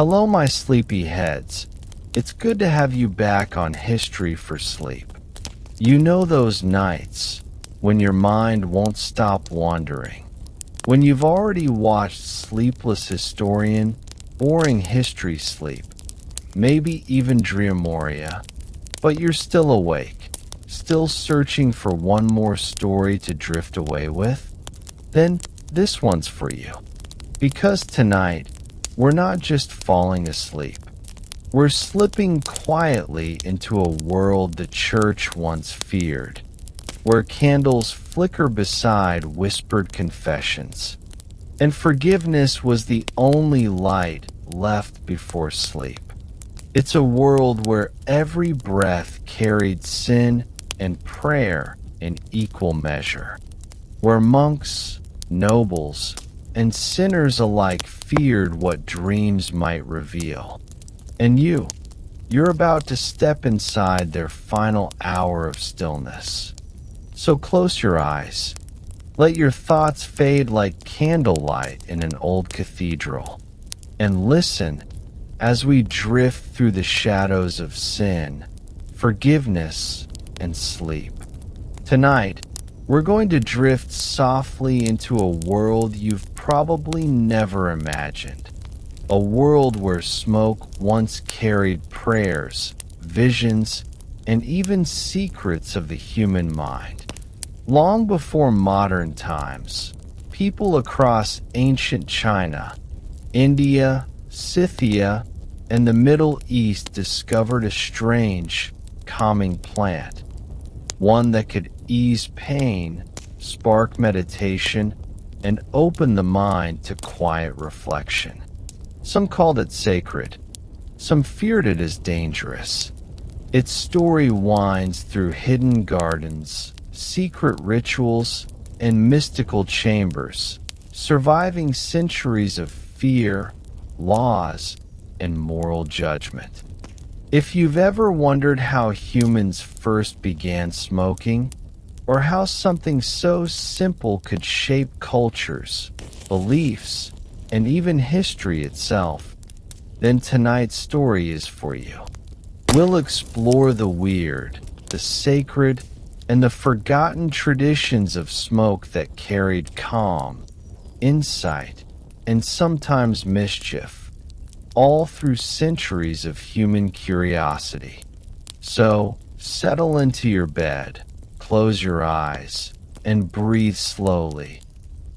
Hello, my sleepy heads. It's good to have you back on History for Sleep. You know those nights when your mind won't stop wandering, when you've already watched Sleepless Historian, boring history sleep, maybe even Dreamoria, but you're still awake, still searching for one more story to drift away with? Then this one's for you. Because tonight, we're not just falling asleep. We're slipping quietly into a world the church once feared, where candles flicker beside whispered confessions, and forgiveness was the only light left before sleep. It's a world where every breath carried sin and prayer in equal measure, where monks, nobles, and sinners alike feared what dreams might reveal. And you're about to step inside their final hour of stillness. So close your eyes. Let your thoughts fade like candlelight in an old cathedral. And listen as we drift through the shadows of sin, forgiveness, and sleep. Tonight, we're going to drift softly into a world you've probably never imagined. A world where smoke once carried prayers, visions, and even secrets of the human mind. Long before modern times, people across ancient China, India, Scythia, and the Middle East discovered a strange, calming plant, one that could ease pain, spark meditation, and open the mind to quiet reflection. Some called it sacred, some feared it as dangerous. Its story winds through hidden gardens, secret rituals, and mystical chambers, surviving centuries of fear, laws, and moral judgment. If you've ever wondered how humans first began smoking, or how something so simple could shape cultures, beliefs, and even history itself, then tonight's story is for you. We'll explore the weird, the sacred, and the forgotten traditions of smoke that carried calm, insight, and sometimes mischief, all through centuries of human curiosity. So, settle into your bed, close your eyes, and breathe slowly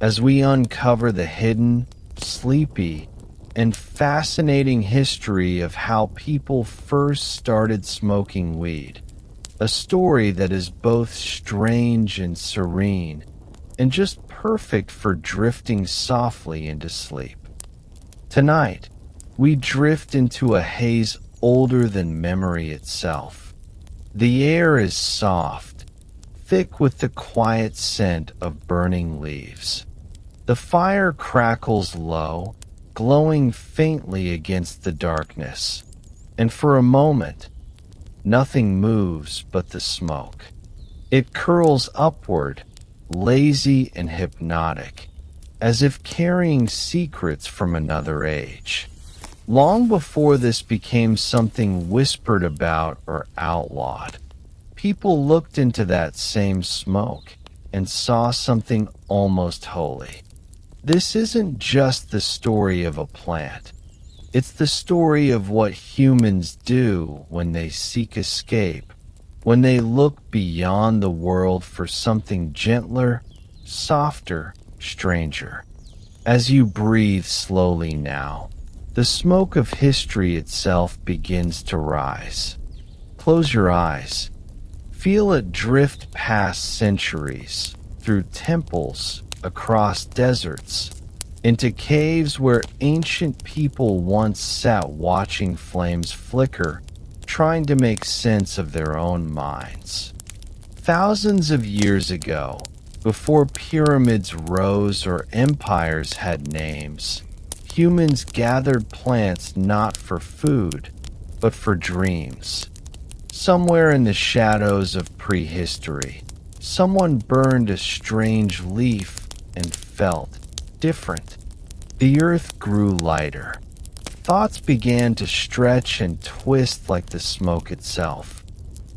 as we uncover the hidden, sleepy, and fascinating history of how people first started smoking weed. A story that is both strange and serene, and just perfect for drifting softly into sleep. Tonight, we drift into a haze older than memory itself. The air is soft, thick with the quiet scent of burning leaves. The fire crackles low, glowing faintly against the darkness, and for a moment, nothing moves but the smoke. It curls upward, lazy and hypnotic, as if carrying secrets from another age. Long before this became something whispered about or outlawed, people looked into that same smoke and saw something almost holy. This isn't just the story of a plant. It's the story of what humans do when they seek escape, when they look beyond the world for something gentler, softer, stranger. As you breathe slowly now, the smoke of history itself begins to rise. Close your eyes. Feel it drift past centuries, through temples, across deserts, into caves where ancient people once sat watching flames flicker, trying to make sense of their own minds. Thousands of years ago, before pyramids rose or empires had names, humans gathered plants not for food, but for dreams. Somewhere in the shadows of prehistory, someone burned a strange leaf and felt different. The earth grew lighter, thoughts began to stretch and twist like the smoke itself.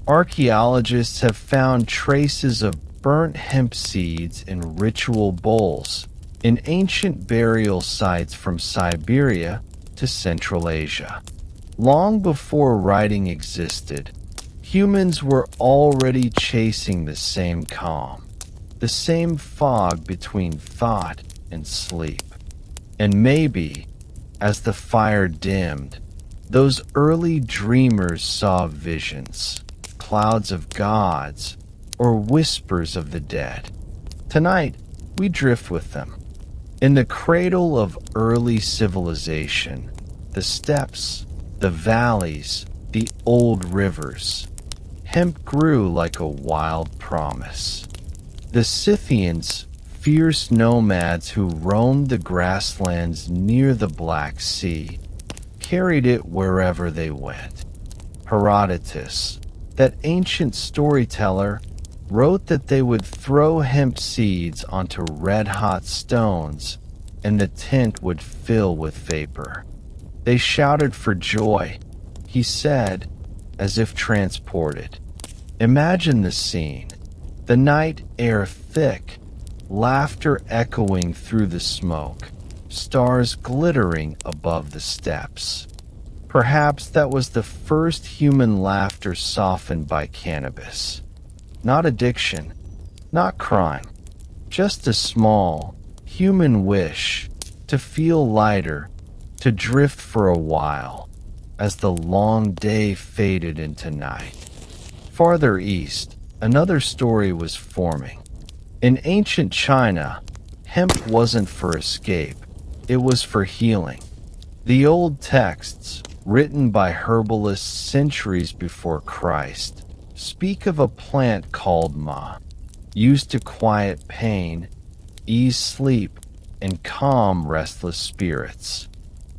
Archaeologists have found traces of burnt hemp seeds in ritual bowls in ancient burial sites from Siberia to Central Asia. Long before writing existed, humans were already chasing the same calm, the same fog between thought and sleep. And maybe, as the fire dimmed, those early dreamers saw visions, clouds of gods, or whispers of the dead. Tonight, we drift with them. In the cradle of early civilization, the steppes, the valleys, the old rivers, hemp grew like a wild promise. The Scythians, fierce nomads who roamed the grasslands near the Black Sea, carried it wherever they went. Herodotus, that ancient storyteller, wrote that they would throw hemp seeds onto red-hot stones and the tent would fill with vapor. They shouted for joy, he said, as if transported. Imagine the scene, the night air thick, laughter echoing through the smoke, stars glittering above the steppes. Perhaps that was the first human laughter softened by cannabis. Not addiction, not crime, just a small, human wish to feel lighter, to drift for a while, as the long day faded into night. Farther east, another story was forming. In ancient China, hemp wasn't for escape, it was for healing. The old texts, written by herbalists centuries before Christ, speak of a plant called ma, used to quiet pain, ease sleep, and calm restless spirits.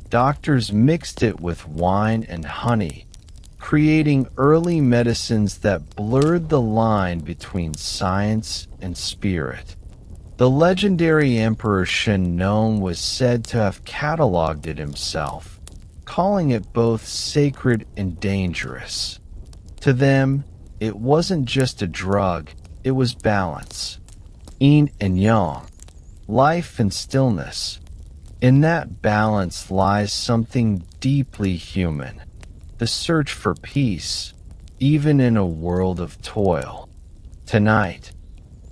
Doctors mixed it with wine and honey, creating early medicines that blurred the line between science and spirit. The legendary Emperor Shen Nong was said to have cataloged it himself, calling it both sacred and dangerous. To them, it wasn't just a drug, it was balance. Yin and yang, life and stillness. In that balance lies something deeply human, the search for peace, even in a world of toil. Tonight,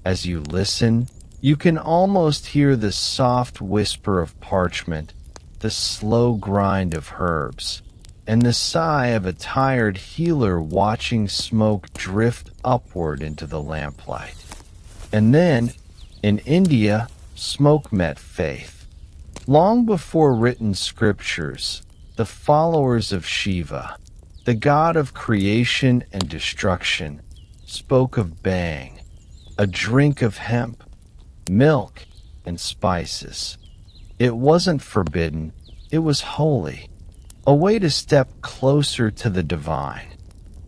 as you listen, you can almost hear the soft whisper of parchment, the slow grind of herbs, and the sigh of a tired healer watching smoke drift upward into the lamplight. And then, in India, smoke met faith. Long before written scriptures, the followers of Shiva, the god of creation and destruction, spoke of bang, a drink of hemp, milk, and spices. It wasn't forbidden, it was holy, a way to step closer to the divine.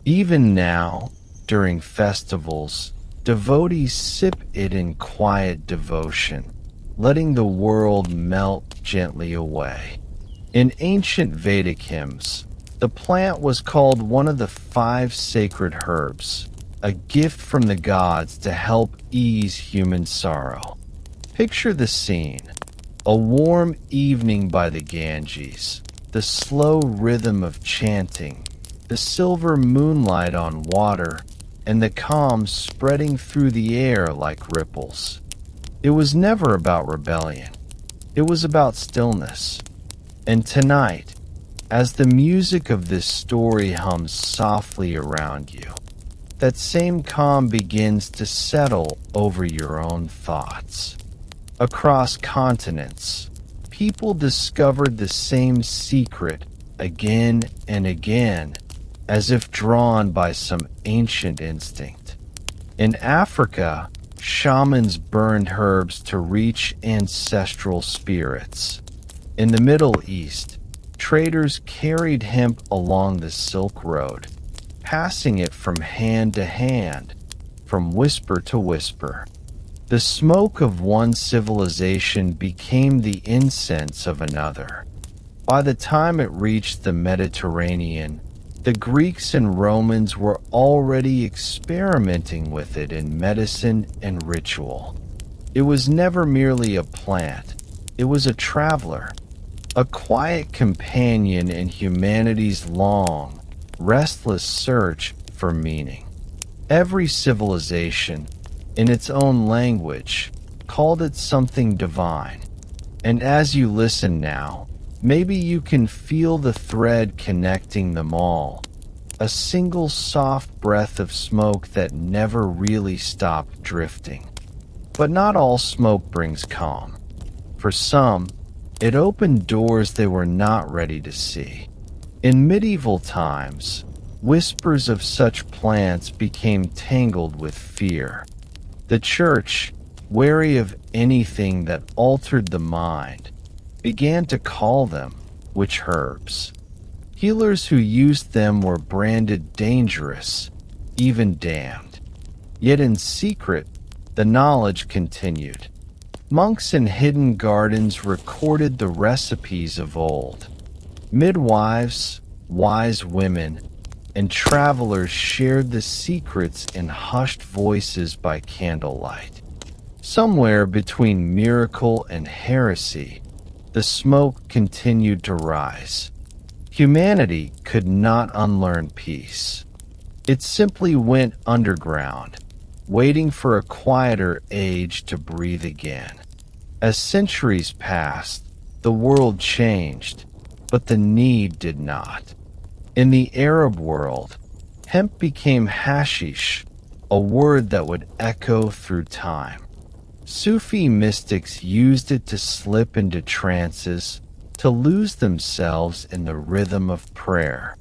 Even now, during festivals, devotees sip it in quiet devotion, letting the world melt gently away. In ancient Vedic hymns, the plant was called one of the 5 sacred herbs, a gift from the gods to help ease human sorrow. Picture the scene, a warm evening by the Ganges, the slow rhythm of chanting, the silver moonlight on water, and the calm spreading through the air like ripples. It was never about rebellion. It was about stillness. And tonight, as the music of this story hums softly around you, that same calm begins to settle over your own thoughts. Across continents, people discovered the same secret again and again, as if drawn by some ancient instinct. In Africa, shamans burned herbs to reach ancestral spirits. In the Middle East, traders carried hemp along the Silk Road, passing it from hand to hand, from whisper to whisper. The smoke of one civilization became the incense of another. By the time it reached the Mediterranean, the Greeks and Romans were already experimenting with it in medicine and ritual. It was never merely a plant, it was a traveler, a quiet companion in humanity's long, restless search for meaning. Every civilization, in its own language, called it something divine. And as you listen now, maybe you can feel the thread connecting them all. A single soft breath of smoke that never really stopped drifting. But not all smoke brings calm. For some, it opened doors they were not ready to see. In medieval times, whispers of such plants became tangled with fear. The church, wary of anything that altered the mind, began to call them witch herbs. Healers who used them were branded dangerous, even damned. Yet in secret, the knowledge continued. Monks in hidden gardens recorded the recipes of old. Midwives, wise women, and travelers shared the secrets in hushed voices by candlelight. Somewhere between miracle and heresy, the smoke continued to rise. Humanity could not unlearn peace. It simply went underground, waiting for a quieter age to breathe again. As centuries passed, the world changed, but the need did not. In the Arab world, hemp became hashish, a word that would echo through time. Sufi mystics used it to slip into trances, to lose themselves in the rhythm of prayer.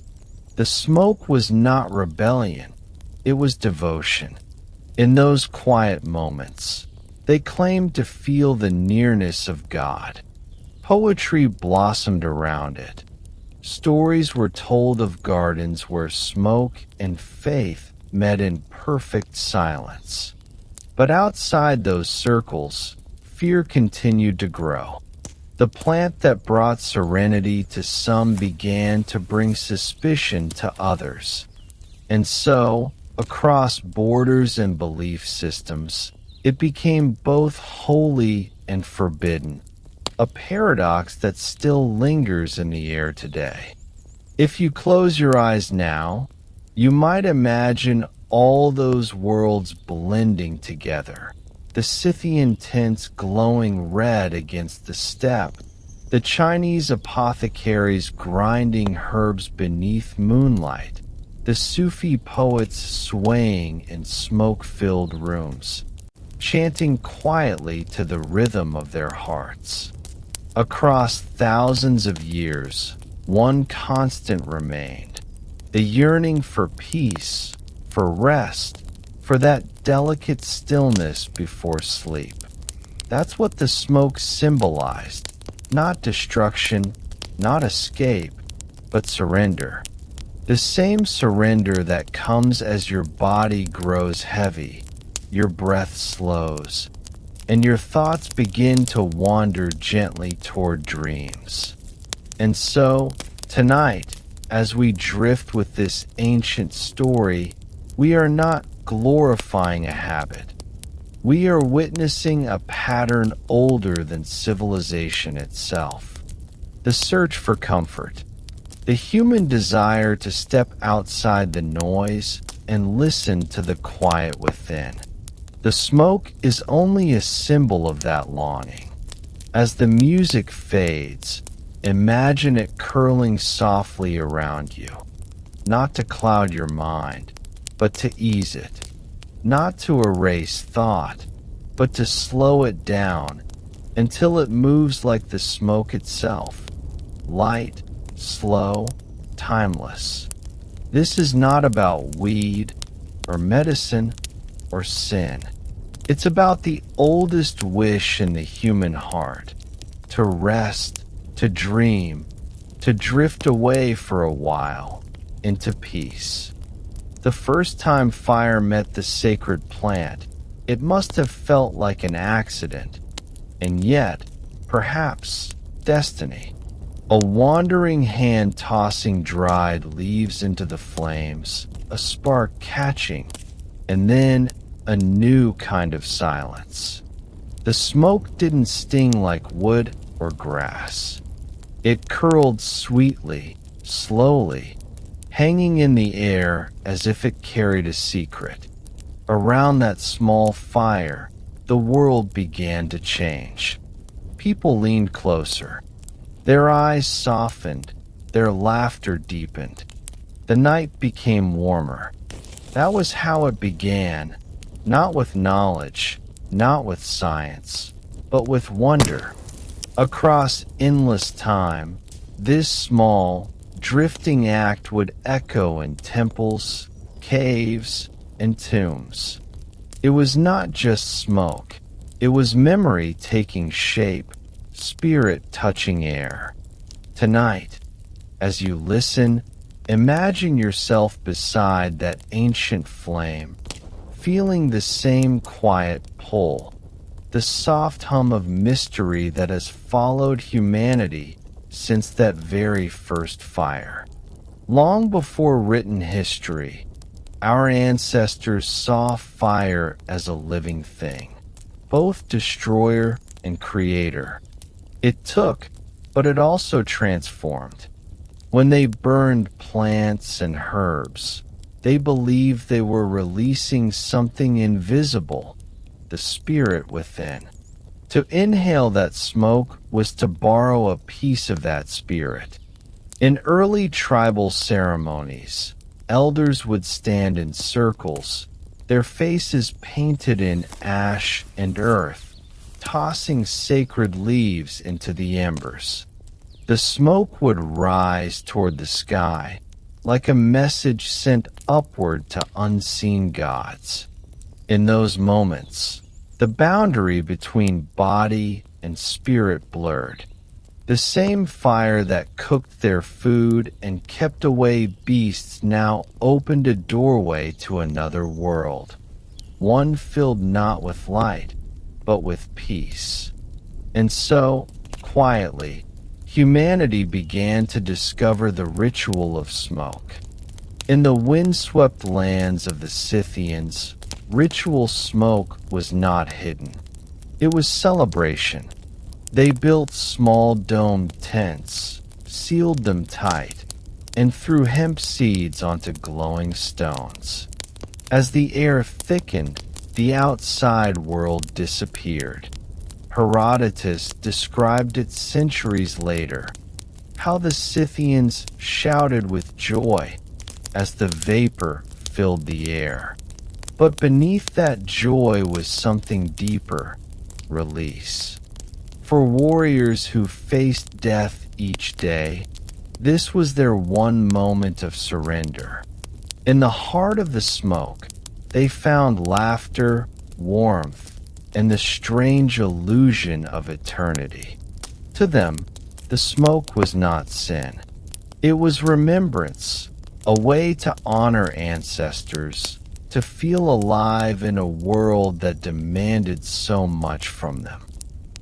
The smoke was not rebellion, it was devotion. In those quiet moments, they claimed to feel the nearness of God. Poetry blossomed around it. Stories were told of gardens where smoke and faith met in perfect silence. But outside those circles, fear continued to grow. The plant that brought serenity to some began to bring suspicion to others. And so, across borders and belief systems, it became both holy and forbidden, a paradox that still lingers in the air today. If you close your eyes now, you might imagine all those worlds blending together. The Scythian tints glowing red against the steppe, the Chinese apothecaries grinding herbs beneath moonlight, the Sufi poets swaying in smoke-filled rooms, chanting quietly to the rhythm of their hearts. Across thousands of years, one constant remained, the yearning for peace, for rest, for that delicate stillness before sleep. That's what the smoke symbolized, not destruction, not escape, but surrender. The same surrender that comes as your body grows heavy, your breath slows, and your thoughts begin to wander gently toward dreams. And so, tonight, as we drift with this ancient story, we are not glorifying a habit. We are witnessing a pattern older than civilization itself. The search for comfort. The human desire to step outside the noise and listen to the quiet within. The smoke is only a symbol of that longing. As the music fades, imagine it curling softly around you, not to cloud your mind, but to ease it, not to erase thought, but to slow it down until it moves like the smoke itself, light, slow, timeless. This is not about weed or medicine or sin. It's about the oldest wish in the human heart, to rest, to dream, to drift away for a while into peace. The first time fire met the sacred plant, it must have felt like an accident, and yet, perhaps, destiny. A wandering hand tossing dried leaves into the flames, a spark catching, and then a new kind of silence. The smoke didn't sting like wood or grass. It curled sweetly, slowly, hanging in the air as if it carried a secret. Around that small fire, the world began to change. People leaned closer. Their eyes softened, their laughter deepened. The night became warmer. That was how it began, not with knowledge, not with science, but with wonder. Across endless time, this small, drifting act would echo in temples, caves, and tombs. It was not just smoke. It was memory taking shape, spirit touching air. Tonight, as you listen, imagine yourself beside that ancient flame, feeling the same quiet pull, the soft hum of mystery that has followed humanity since that very first fire. Long before written history, our ancestors saw fire as a living thing, both destroyer and creator. It took, but it also transformed. When they burned plants and herbs, they believed they were releasing something invisible, the spirit within. To inhale that smoke was to borrow a piece of that spirit. In early tribal ceremonies, elders would stand in circles, their faces painted in ash and earth, tossing sacred leaves into the embers. The smoke would rise toward the sky, like a message sent upward to unseen gods. In those moments, the boundary between body and spirit blurred. The same fire that cooked their food and kept away beasts now opened a doorway to another world, one filled not with light, but with peace. And so, quietly, humanity began to discover the ritual of smoke. In the windswept lands of the Scythians, ritual smoke was not hidden. It was celebration. They built small domed tents, sealed them tight, and threw hemp seeds onto glowing stones. As the air thickened, the outside world disappeared. Herodotus described it centuries later, how the Scythians shouted with joy as the vapor filled the air. But beneath that joy was something deeper, release. For warriors who faced death each day, this was their one moment of surrender. In the heart of the smoke, they found laughter, warmth, and the strange illusion of eternity. To them, the smoke was not sin. It was remembrance, a way to honor ancestors, to feel alive in a world that demanded so much from them.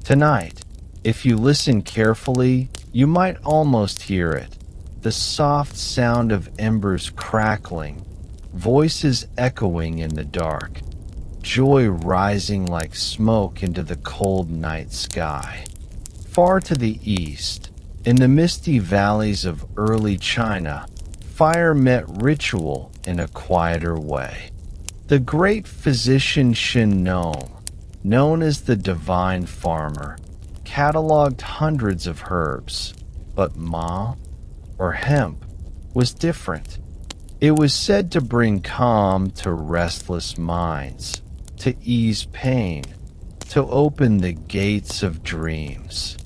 Tonight, if you listen carefully, you might almost hear it. The soft sound of embers crackling, voices echoing in the dark, joy rising like smoke into the cold night sky. Far to the east, in the misty valleys of early China, fire met ritual in a quieter way. The great physician Shin Nong, known as the Divine Farmer, cataloged hundreds of herbs, but ma, or hemp, was different. It was said to bring calm to restless minds, to ease pain, to open the gates of dreams.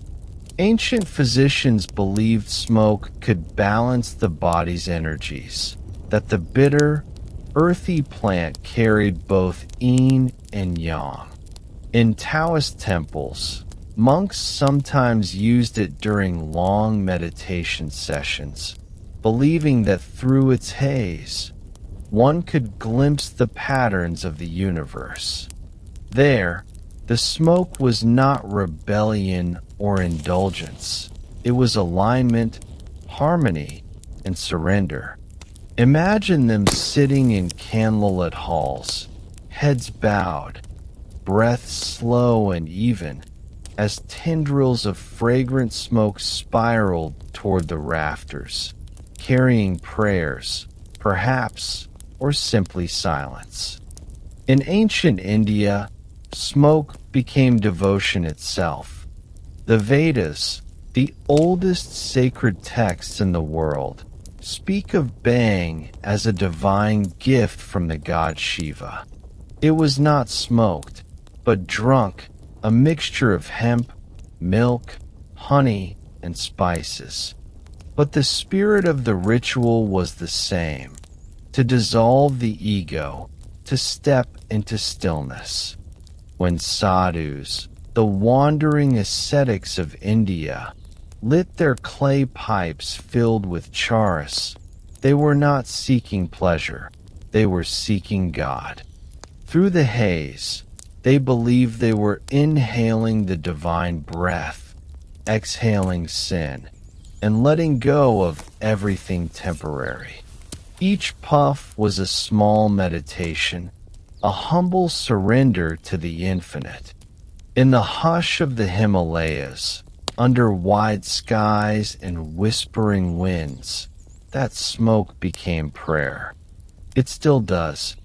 Ancient physicians believed smoke could balance the body's energies, that the bitter, earthy plant carried both yin and yang. In Taoist temples, monks sometimes used it during long meditation sessions, believing that through its haze, one could glimpse the patterns of the universe. There, the smoke was not rebellion or indulgence. It was alignment, harmony, and surrender. Imagine them sitting in candlelit halls, heads bowed, breath slow and even, as tendrils of fragrant smoke spiraled toward the rafters, carrying prayers, perhaps, or simply silence. In ancient India, smoke became devotion itself. The Vedas, the oldest sacred texts in the world, speak of Bang as a divine gift from the god Shiva. It was not smoked, but drunk, a mixture of hemp, milk, honey, and spices. But the spirit of the ritual was the same: to dissolve the ego, to step into stillness. When sadhus, the wandering ascetics of India, lit their clay pipes filled with charas, they were not seeking pleasure, they were seeking God. Through the haze, they believed they were inhaling the divine breath, exhaling sin, and letting go of everything temporary. Each puff was a small meditation, a humble surrender to the infinite. In the hush of the Himalayas, under wide skies and whispering winds, that smoke became prayer. It still does.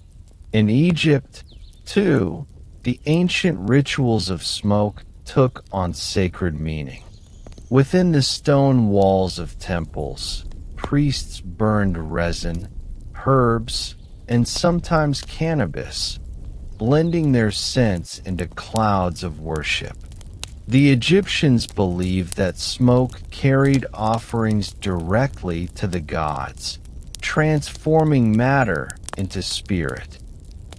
In Egypt, too, the ancient rituals of smoke took on sacred meaning. Within the stone walls of temples, priests burned resin, herbs, and sometimes cannabis, blending their scents into clouds of worship. The Egyptians believed that smoke carried offerings directly to the gods, transforming matter into spirit.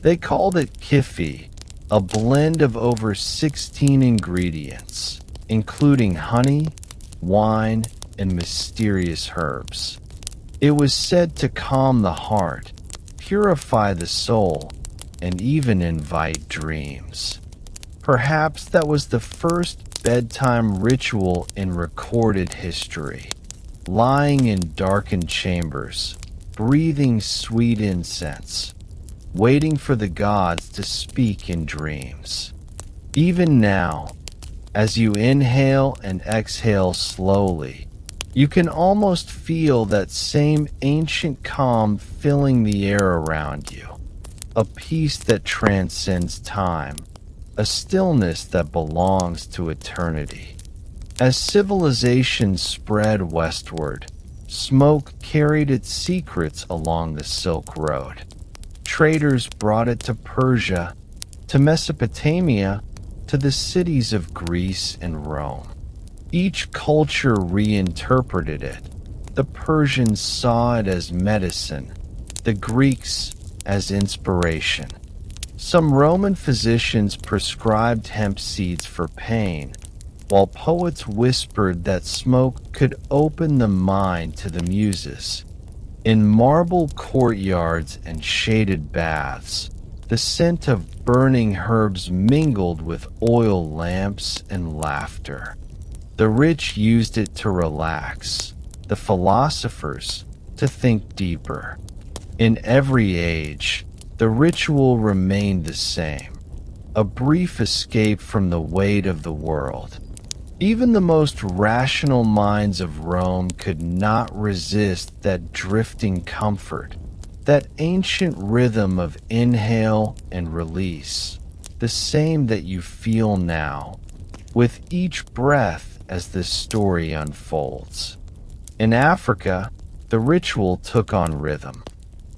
They called it kifi, a blend of over 16 ingredients, including honey, wine, and mysterious herbs. It was said to calm the heart, purify the soul, and even invite dreams. Perhaps that was the first bedtime ritual in recorded history. Lying in darkened chambers, breathing sweet incense, waiting for the gods to speak in dreams. Even now, as you inhale and exhale slowly, you can almost feel that same ancient calm filling the air around you. A peace that transcends time, a stillness that belongs to eternity. As civilization spread westward, smoke carried its secrets along the Silk Road. Traders brought it to Persia, to Mesopotamia, to the cities of Greece and Rome. Each culture reinterpreted it. The Persians saw it as medicine, the Greeks as inspiration. Some Roman physicians prescribed hemp seeds for pain, while poets whispered that smoke could open the mind to the muses. In marble courtyards and shaded baths, the scent of burning herbs mingled with oil lamps and laughter. The rich used it to relax, the philosophers to think deeper. In every age, the ritual remained the same, a brief escape from the weight of the world. Even the most rational minds of Rome could not resist that drifting comfort, that ancient rhythm of inhale and release, the same that you feel now, with each breath as this story unfolds. In Africa, the ritual took on rhythm.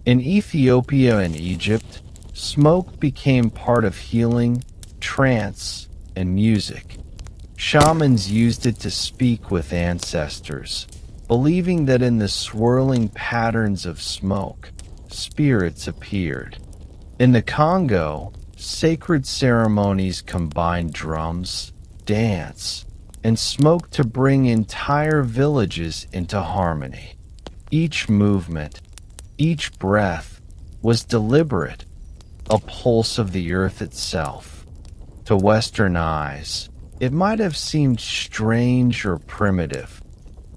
In Ethiopia and Egypt, smoke became part of healing, trance, and music. Shamans used it to speak with ancestors, believing that in the swirling patterns of smoke, spirits appeared. In the Congo, sacred ceremonies combined drums, dance, and smoke to bring entire villages into harmony. Each movement, each breath, was deliberate, a pulse of the earth itself. To Western eyes, it might have seemed strange or primitive,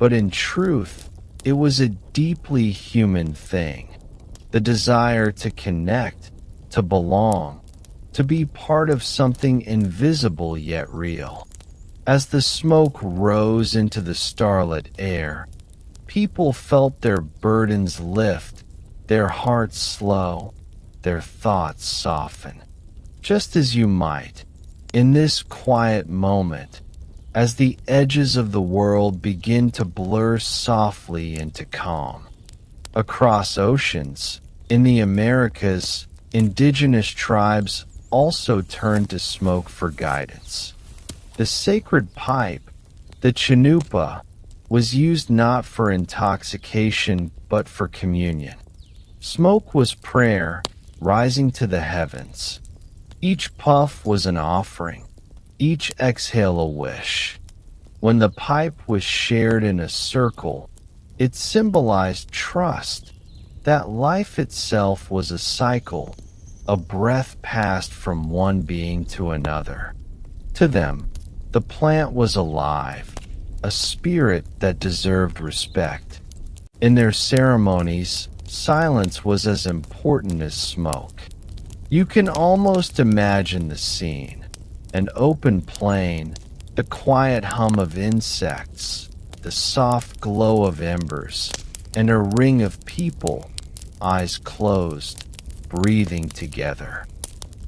But in truth, it was a deeply human thing. The desire to connect, to belong, to be part of something invisible yet real. As the smoke rose into the starlit air, people felt their burdens lift, their hearts slow, their thoughts soften. Just as you might, in this quiet moment, as the edges of the world begin to blur softly into calm. Across oceans, in the Americas, indigenous tribes also turned to smoke for guidance. The sacred pipe, the chanupa, was used not for intoxication but for communion. Smoke was prayer, rising to the heavens. Each puff was an offering, each exhale a wish. When the pipe was shared in a circle, it symbolized trust, that life itself was a cycle, a breath passed from one being to another. To them, the plant was alive, a spirit that deserved respect. In their ceremonies, silence was as important as smoke. You can almost imagine the scene: an open plain, the quiet hum of insects, the soft glow of embers, and a ring of people, eyes closed, breathing together.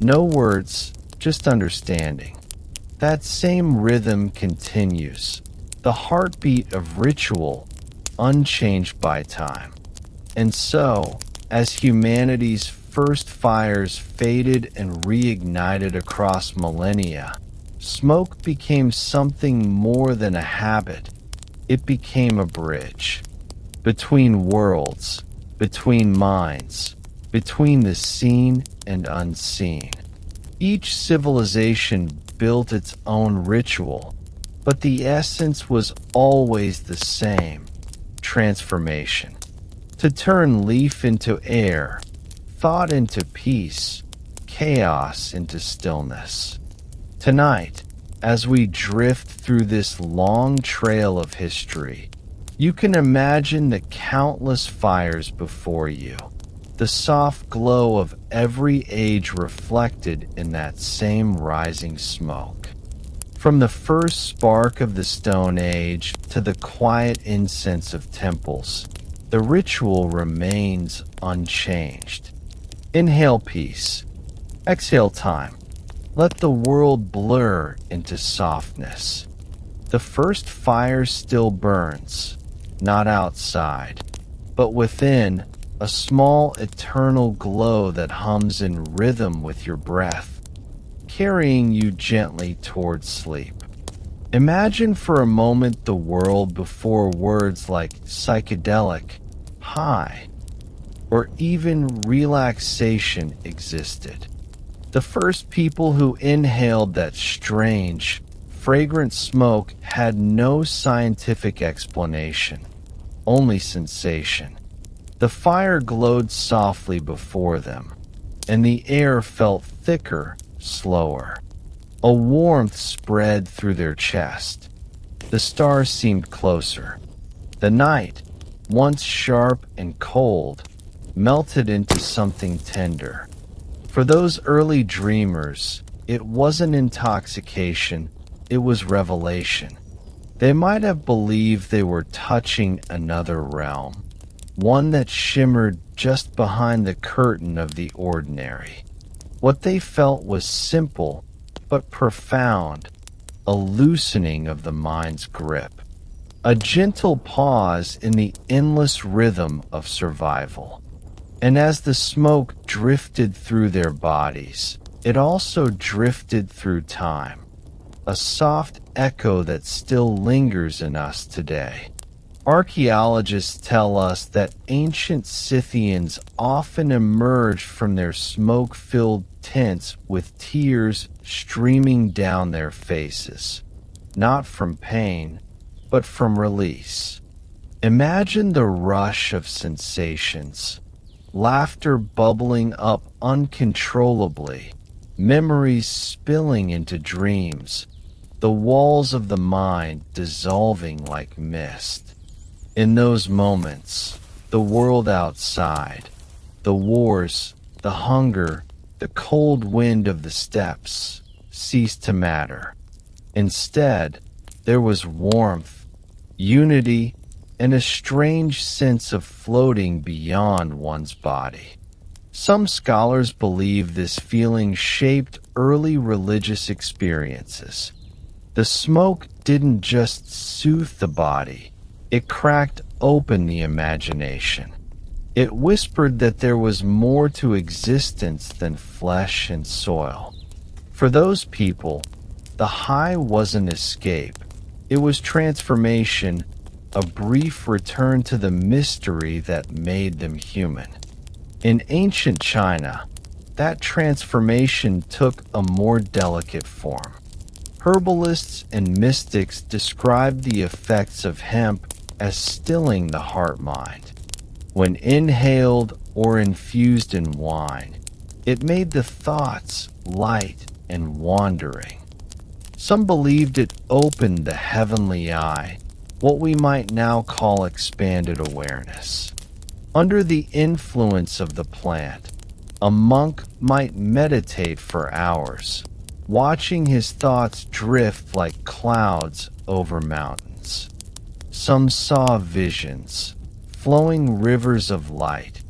No words, just understanding. That same rhythm continues, the heartbeat of ritual, unchanged by time. And so, as humanity's first fires faded and reignited across millennia, smoke became something more than a habit. It became a bridge. Between worlds, between minds, between the seen and unseen. Each civilization built its own ritual, but the essence was always the same: transformation. To turn leaf into air, thought into peace, chaos into stillness. Tonight, as we drift through this long trail of history, you can imagine the countless fires before you, the soft glow of every age reflected in that same rising smoke. From the first spark of the Stone Age to the quiet incense of temples, the ritual remains unchanged. Inhale peace. Exhale time. Let the world blur into softness. The first fire still burns, not outside, but within, a small eternal glow that hums in rhythm with your breath, carrying you gently towards sleep. Imagine for a moment the world before words like psychedelic, high, or even relaxation existed. The first people who inhaled that strange, fragrant smoke had no scientific explanation, only sensation. The fire glowed softly before them, and the air felt thicker, slower. A warmth spread through their chest. The stars seemed closer. The night, once sharp and cold, melted into something tender. For those early dreamers, it wasn't intoxication, it was revelation. They might have believed they were touching another realm, one that shimmered just behind the curtain of the ordinary. What they felt was simple, but profound, a loosening of the mind's grip, a gentle pause in the endless rhythm of survival. And as the smoke drifted through their bodies, it also drifted through time, a soft echo that still lingers in us today. Archaeologists tell us that ancient Scythians often emerged from their smoke-filled tents with tears streaming down their faces, not from pain, but from release. Imagine the rush of sensations, laughter bubbling up uncontrollably, memories spilling into dreams, the walls of the mind dissolving like mist. In those moments, the world outside, the wars, the hunger, the cold wind of the steppes ceased to matter. Instead, there was warmth, unity, and a strange sense of floating beyond one's body. Some scholars believe this feeling shaped early religious experiences. The smoke didn't just soothe the body, it cracked open the imagination. It whispered that there was more to existence than flesh and soil. For those people, the high wasn't escape, it was transformation, a brief return to the mystery that made them human. In ancient China, that transformation took a more delicate form. Herbalists and mystics described the effects of hemp as stilling the heart-mind. When inhaled or infused in wine, it made the thoughts light and wandering. Some believed it opened the heavenly eye, what we might now call expanded awareness. Under the influence of the plant, a monk might meditate for hours, watching his thoughts drift like clouds over mountains. Some saw visions, flowing rivers of light,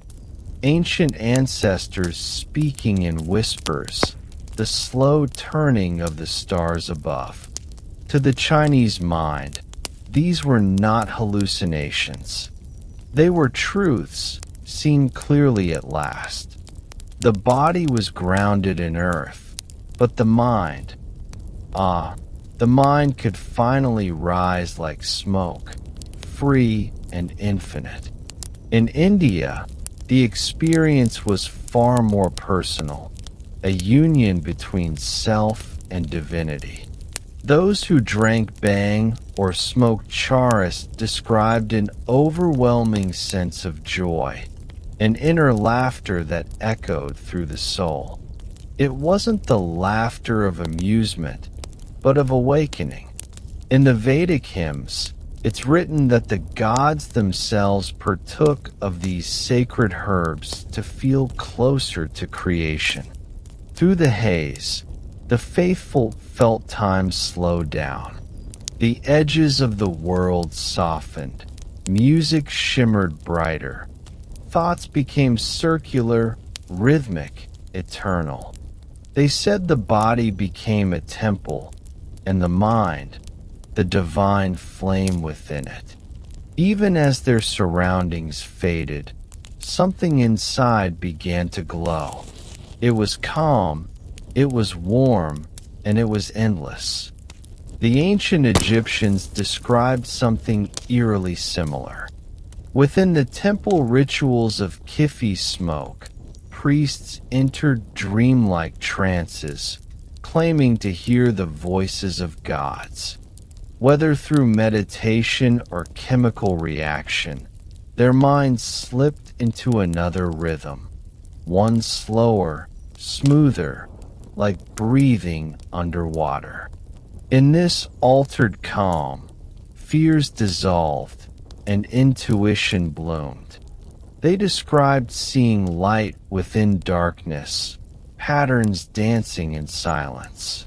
ancient ancestors speaking in whispers, the slow turning of the stars above. To the Chinese mind, these were not hallucinations. They were truths, seen clearly at last. The body was grounded in earth, but the mind, the mind could finally rise like smoke, free and infinite. In India, the experience was far more personal, a union between self and divinity. Those who drank bhang or smoked charas described an overwhelming sense of joy, an inner laughter that echoed through the soul. It wasn't the laughter of amusement, but of awakening. In the Vedic hymns, it's written that the gods themselves partook of these sacred herbs to feel closer to creation. Through the haze, the faithful felt time slow down. The edges of the world softened, music shimmered brighter. Thoughts became circular, rhythmic, eternal. They said the body became a temple, and the mind, the divine flame within it. Even as their surroundings faded, something inside began to glow. It was calm, it was warm, and it was endless. The ancient Egyptians described something eerily similar. Within the temple rituals of Kifi smoke, priests entered dreamlike trances, claiming to hear the voices of gods. Whether through meditation or chemical reaction, their minds slipped into another rhythm, one slower, smoother, like breathing underwater. In this altered calm, fears dissolved and intuition bloomed. They described seeing light within darkness, patterns dancing in silence.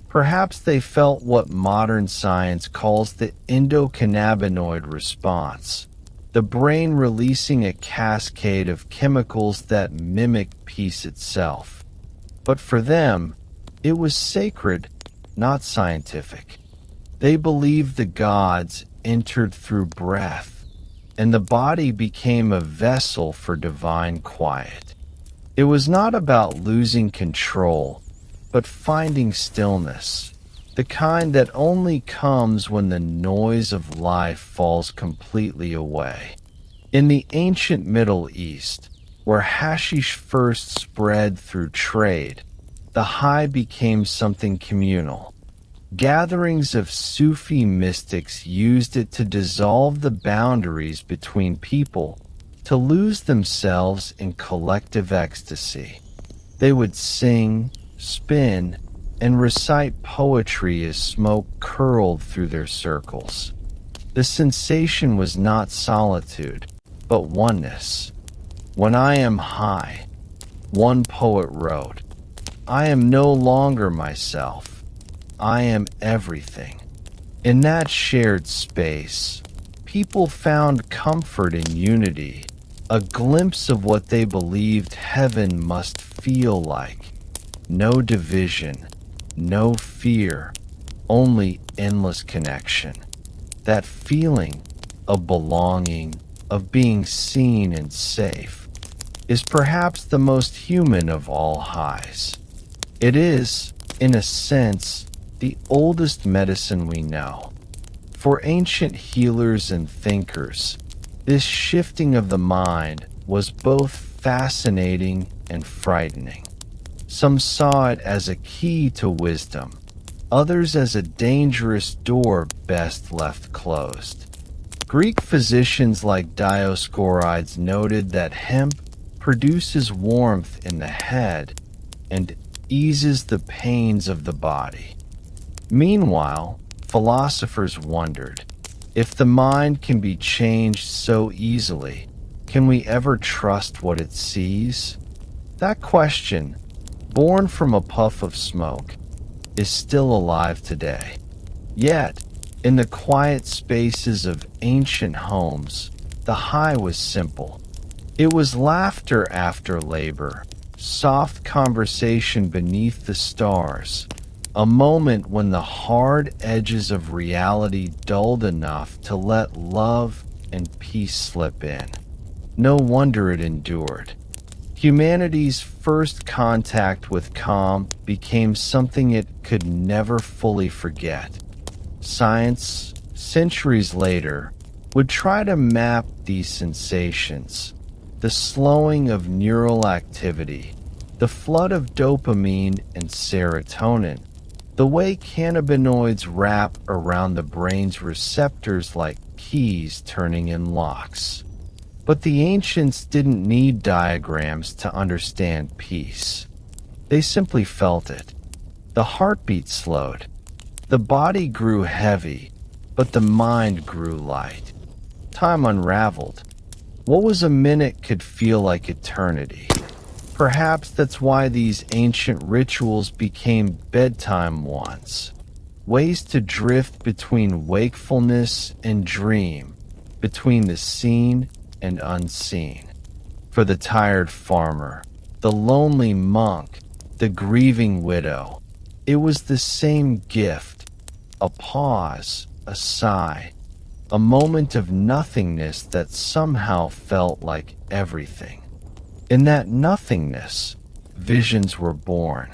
Perhaps they felt what modern science calls the endocannabinoid response, the brain releasing a cascade of chemicals that mimic peace itself. But for them, it was sacred, not scientific. They believed the gods entered through breath, and the body became a vessel for divine quiet. It was not about losing control, but finding stillness, the kind that only comes when the noise of life falls completely away. In the ancient Middle East, where hashish first spread through trade, the high became something communal. Gatherings of Sufi mystics used it to dissolve the boundaries between people, to lose themselves in collective ecstasy. They would sing, spin, and recite poetry as smoke curled through their circles. The sensation was not solitude, but oneness. When I am high, one poet wrote, I am no longer myself. I am everything. In that shared space, people found comfort in unity, a glimpse of what they believed heaven must feel like. No division, no fear, only endless connection. That feeling of belonging, of being seen and safe, is perhaps the most human of all highs. It is, in a sense, the oldest medicine we know. For ancient healers and thinkers, this shifting of the mind was both fascinating and frightening. Some saw it as a key to wisdom, others as a dangerous door best left closed. Greek physicians like Dioscorides noted that hemp produces warmth in the head and eases the pains of the body. Meanwhile, philosophers wondered, if the mind can be changed so easily, can we ever trust what it sees? That question, born from a puff of smoke, is still alive today. Yet, in the quiet spaces of ancient homes, the high was simple. It was laughter after labor, soft conversation beneath the stars, a moment when the hard edges of reality dulled enough to let love and peace slip in. No wonder it endured. Humanity's first contact with calm became something it could never fully forget. Science, centuries later, would try to map these sensations, the slowing of neural activity, the flood of dopamine and serotonin, the way cannabinoids wrap around the brain's receptors like keys turning in locks. But the ancients didn't need diagrams to understand peace. They simply felt it. The heartbeat slowed. The body grew heavy, but the mind grew light. Time unraveled. What was a minute could feel like eternity. Perhaps that's why these ancient rituals became bedtime ones, ways to drift between wakefulness and dream, between the seen and unseen. For the tired farmer, the lonely monk, the grieving widow, it was the same gift, a pause, a sigh, a moment of nothingness that somehow felt like everything. In that nothingness, visions were born.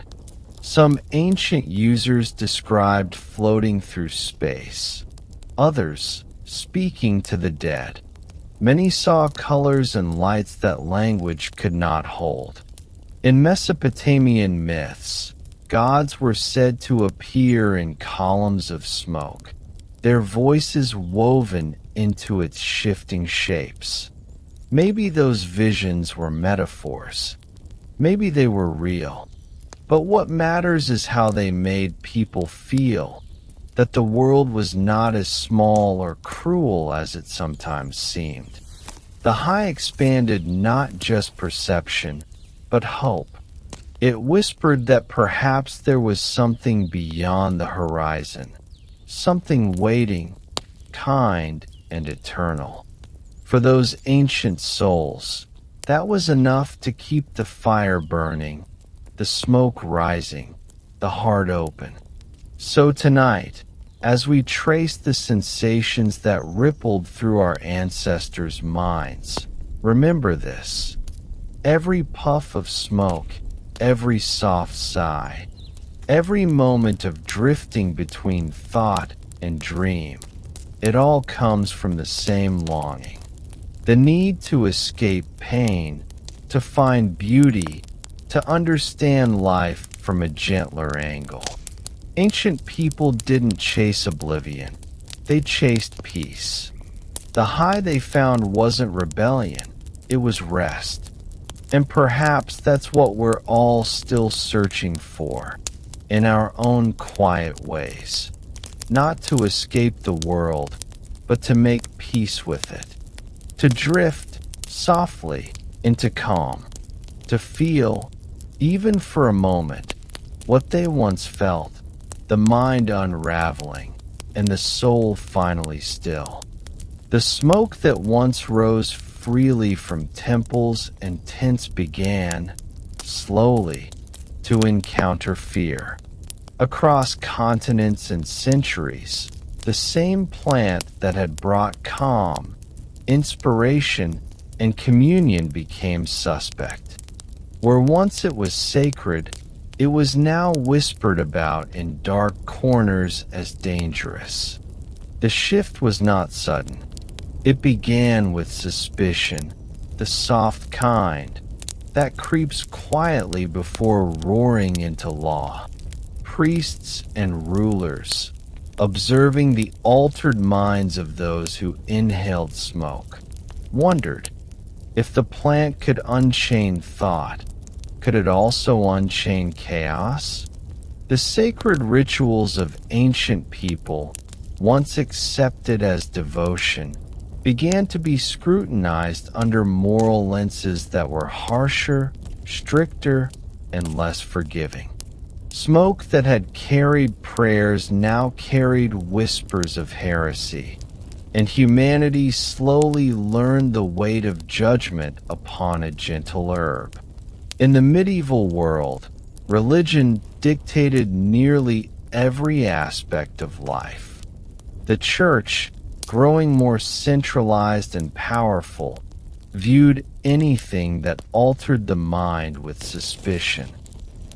Some ancient users described floating through space, others speaking to the dead. Many saw colors and lights that language could not hold. In Mesopotamian myths, gods were said to appear in columns of smoke, their voices woven into its shifting shapes. Maybe those visions were metaphors. Maybe they were real. But what matters is how they made people feel, that the world was not as small or cruel as it sometimes seemed. The high expanded not just perception, but hope. It whispered that perhaps there was something beyond the horizon, something waiting, kind and eternal. For those ancient souls, that was enough to keep the fire burning, the smoke rising, the heart open. So tonight, as we trace the sensations that rippled through our ancestors' minds, remember this. Every puff of smoke, every soft sigh, every moment of drifting between thought and dream, it all comes from the same longing. The need to escape pain, to find beauty, to understand life from a gentler angle. Ancient people didn't chase oblivion, they chased peace. The high they found wasn't rebellion, it was rest. And perhaps that's what we're all still searching for, in our own quiet ways. Not to escape the world, but to make peace with it, to drift softly into calm, to feel, even for a moment, what they once felt, the mind unraveling and the soul finally still. The smoke that once rose freely from temples and tents began, slowly, to encounter fear. Across continents and centuries, the same plant that had brought calm, inspiration, and communion became suspect. Where once it was sacred, it was now whispered about in dark corners as dangerous. The shift was not sudden. It began with suspicion, the soft kind that creeps quietly before roaring into law. Priests and rulers, observing the altered minds of those who inhaled smoke, wondered if the plant could unchain thought. Could it also unchain chaos? The sacred rituals of ancient people, once accepted as devotion, began to be scrutinized under moral lenses that were harsher, stricter, and less forgiving. Smoke that had carried prayers now carried whispers of heresy, and humanity slowly learned the weight of judgment upon a gentle herb. In the medieval world, religion dictated nearly every aspect of life. The church, growing more centralized and powerful, viewed anything that altered the mind with suspicion.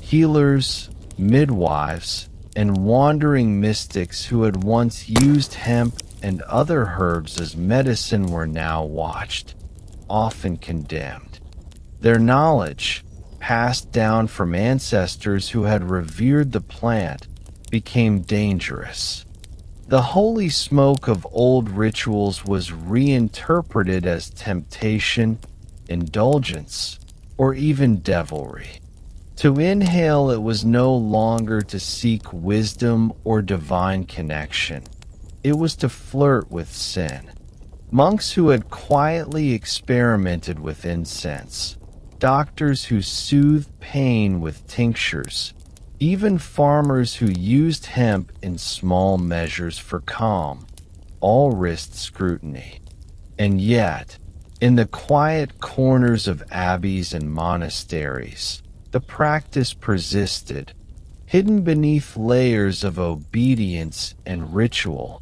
Healers, midwives, and wandering mystics who had once used hemp and other herbs as medicine were now watched, often condemned. Their knowledge, passed down from ancestors who had revered the plant, became dangerous. The holy smoke of old rituals was reinterpreted as temptation, indulgence, or even devilry. To inhale it was no longer to seek wisdom or divine connection. It was to flirt with sin. Monks who had quietly experimented with incense, doctors who soothed pain with tinctures, even farmers who used hemp in small measures for calm, all risked scrutiny. And yet, in the quiet corners of abbeys and monasteries, the practice persisted, hidden beneath layers of obedience and ritual,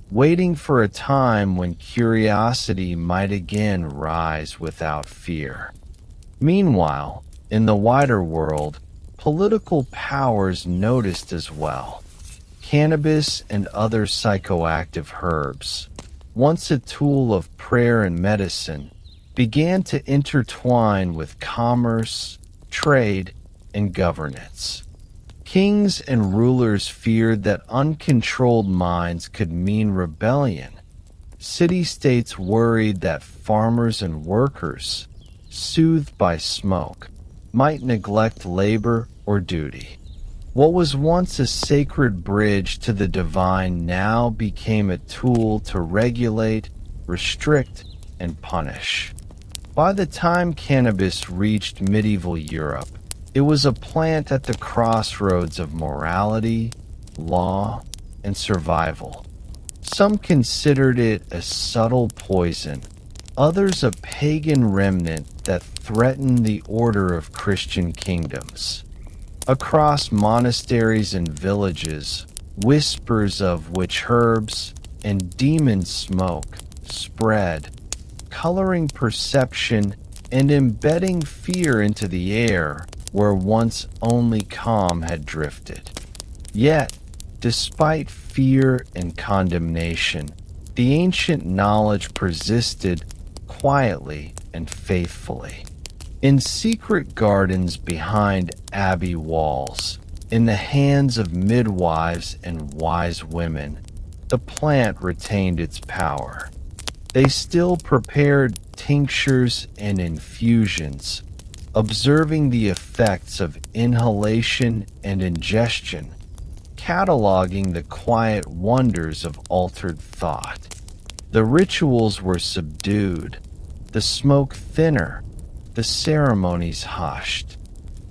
waiting for a time when curiosity might again rise without fear. Meanwhile, in the wider world, political powers noticed as well. Cannabis and other psychoactive herbs, once a tool of prayer and medicine, began to intertwine with commerce, trade, and governance. Kings and rulers feared that uncontrolled minds could mean rebellion. City-states worried that farmers and workers, soothed by smoke, might neglect labor or duty. What was once a sacred bridge to the divine now became a tool to regulate, restrict, and punish. By the time cannabis reached medieval Europe, it was a plant at the crossroads of morality, law, and survival. Some considered it a subtle poison, others a pagan remnant that threatened the order of Christian kingdoms. Across monasteries and villages, whispers of witch herbs and demon smoke spread, coloring perception and embedding fear into the air where once only calm had drifted. Yet, despite fear and condemnation, the ancient knowledge persisted quietly and faithfully. In secret gardens behind abbey walls, in the hands of midwives and wise women, the plant retained its power. They still prepared tinctures and infusions, observing the effects of inhalation and ingestion, cataloging the quiet wonders of altered thought. The rituals were subdued, the smoke thinner, the ceremonies hushed.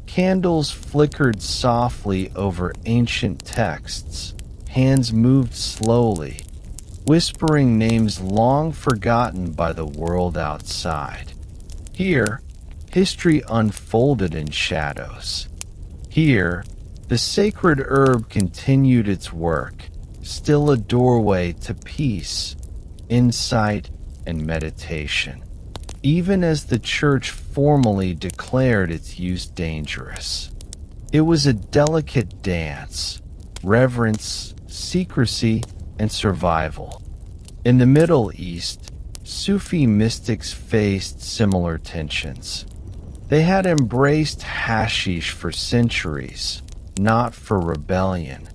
Candles flickered softly over ancient texts, hands moved slowly, whispering names long forgotten by the world outside. Here, history unfolded in shadows. Here, the sacred herb continued its work, still a doorway to peace, insight, and meditation, even as the church formally declared its use dangerous. It was a delicate dance, reverence, secrecy, and survival. In the Middle East, Sufi mystics faced similar tensions. They had embraced hashish for centuries, not for rebellion,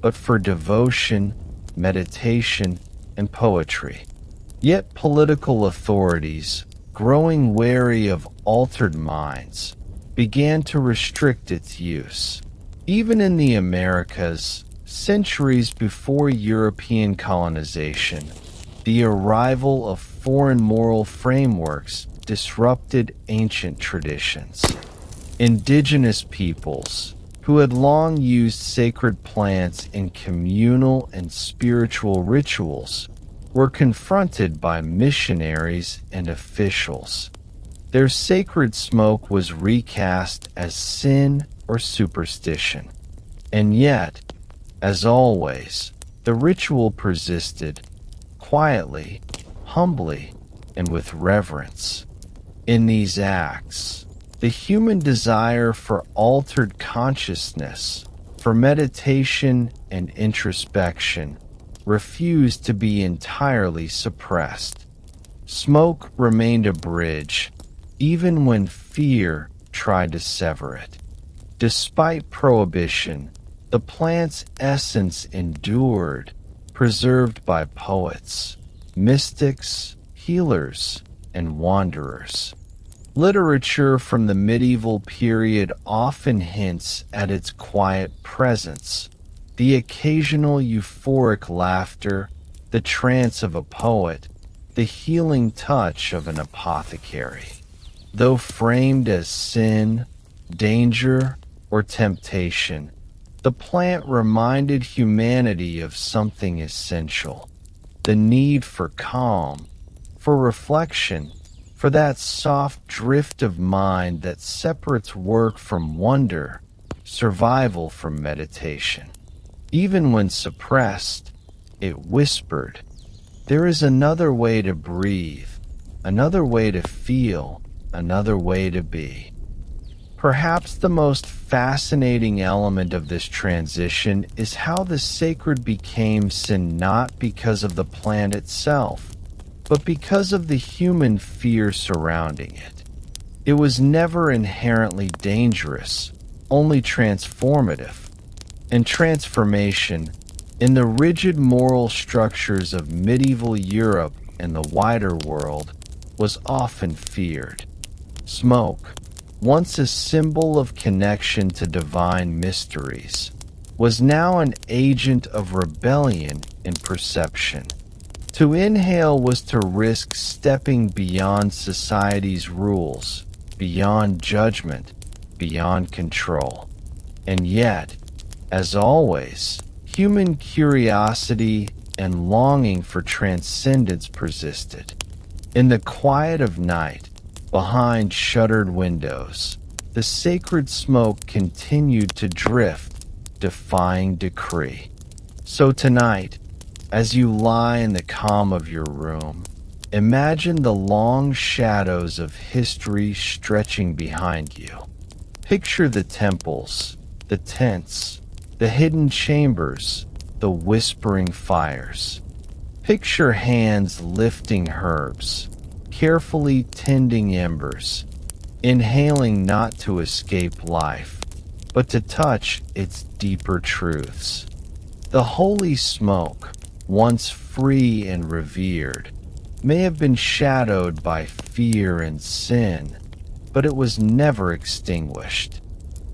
but for devotion, meditation, and poetry. Yet political authorities, growing wary of altered minds, began to restrict its use. Even in the Americas, centuries before European colonization, the arrival of foreign moral frameworks disrupted ancient traditions. Indigenous peoples, who had long used sacred plants in communal and spiritual rituals, were confronted by missionaries and officials. Their sacred smoke was recast as sin or superstition. And yet, as always, the ritual persisted, quietly, humbly, and with reverence. In these acts, the human desire for altered consciousness, for meditation and introspection, refused to be entirely suppressed. Smoke remained a bridge, even when fear tried to sever it. Despite prohibition, the plant's essence endured, preserved by poets, mystics, healers, and wanderers. Literature from the medieval period often hints at its quiet presence, the occasional euphoric laughter, the trance of a poet, the healing touch of an apothecary. Though framed as sin, danger, or temptation, the plant reminded humanity of something essential: the need for calm, for reflection, for that soft drift of mind that separates work from wonder, survival from meditation. Even when suppressed, it whispered, "There is another way to breathe, another way to feel, another way to be." Perhaps the most fascinating element of this transition is how the sacred became sin not because of the plant itself, but because of the human fear surrounding it. It was never inherently dangerous, only transformative. And transformation, in the rigid moral structures of medieval Europe and the wider world, was often feared. Smoke, once a symbol of connection to divine mysteries, was now an agent of rebellion in perception. To inhale was to risk stepping beyond society's rules, beyond judgment, beyond control. And yet, as always, human curiosity and longing for transcendence persisted. In the quiet of night, behind shuttered windows, the sacred smoke continued to drift, defying decree. So tonight, as you lie in the calm of your room, imagine the long shadows of history stretching behind you. Picture the temples, the tents, the hidden chambers, the whispering fires. Picture hands lifting herbs, carefully tending embers, inhaling not to escape life, but to touch its deeper truths. The holy smoke, once free and revered, may have been shadowed by fear and sin, but it was never extinguished.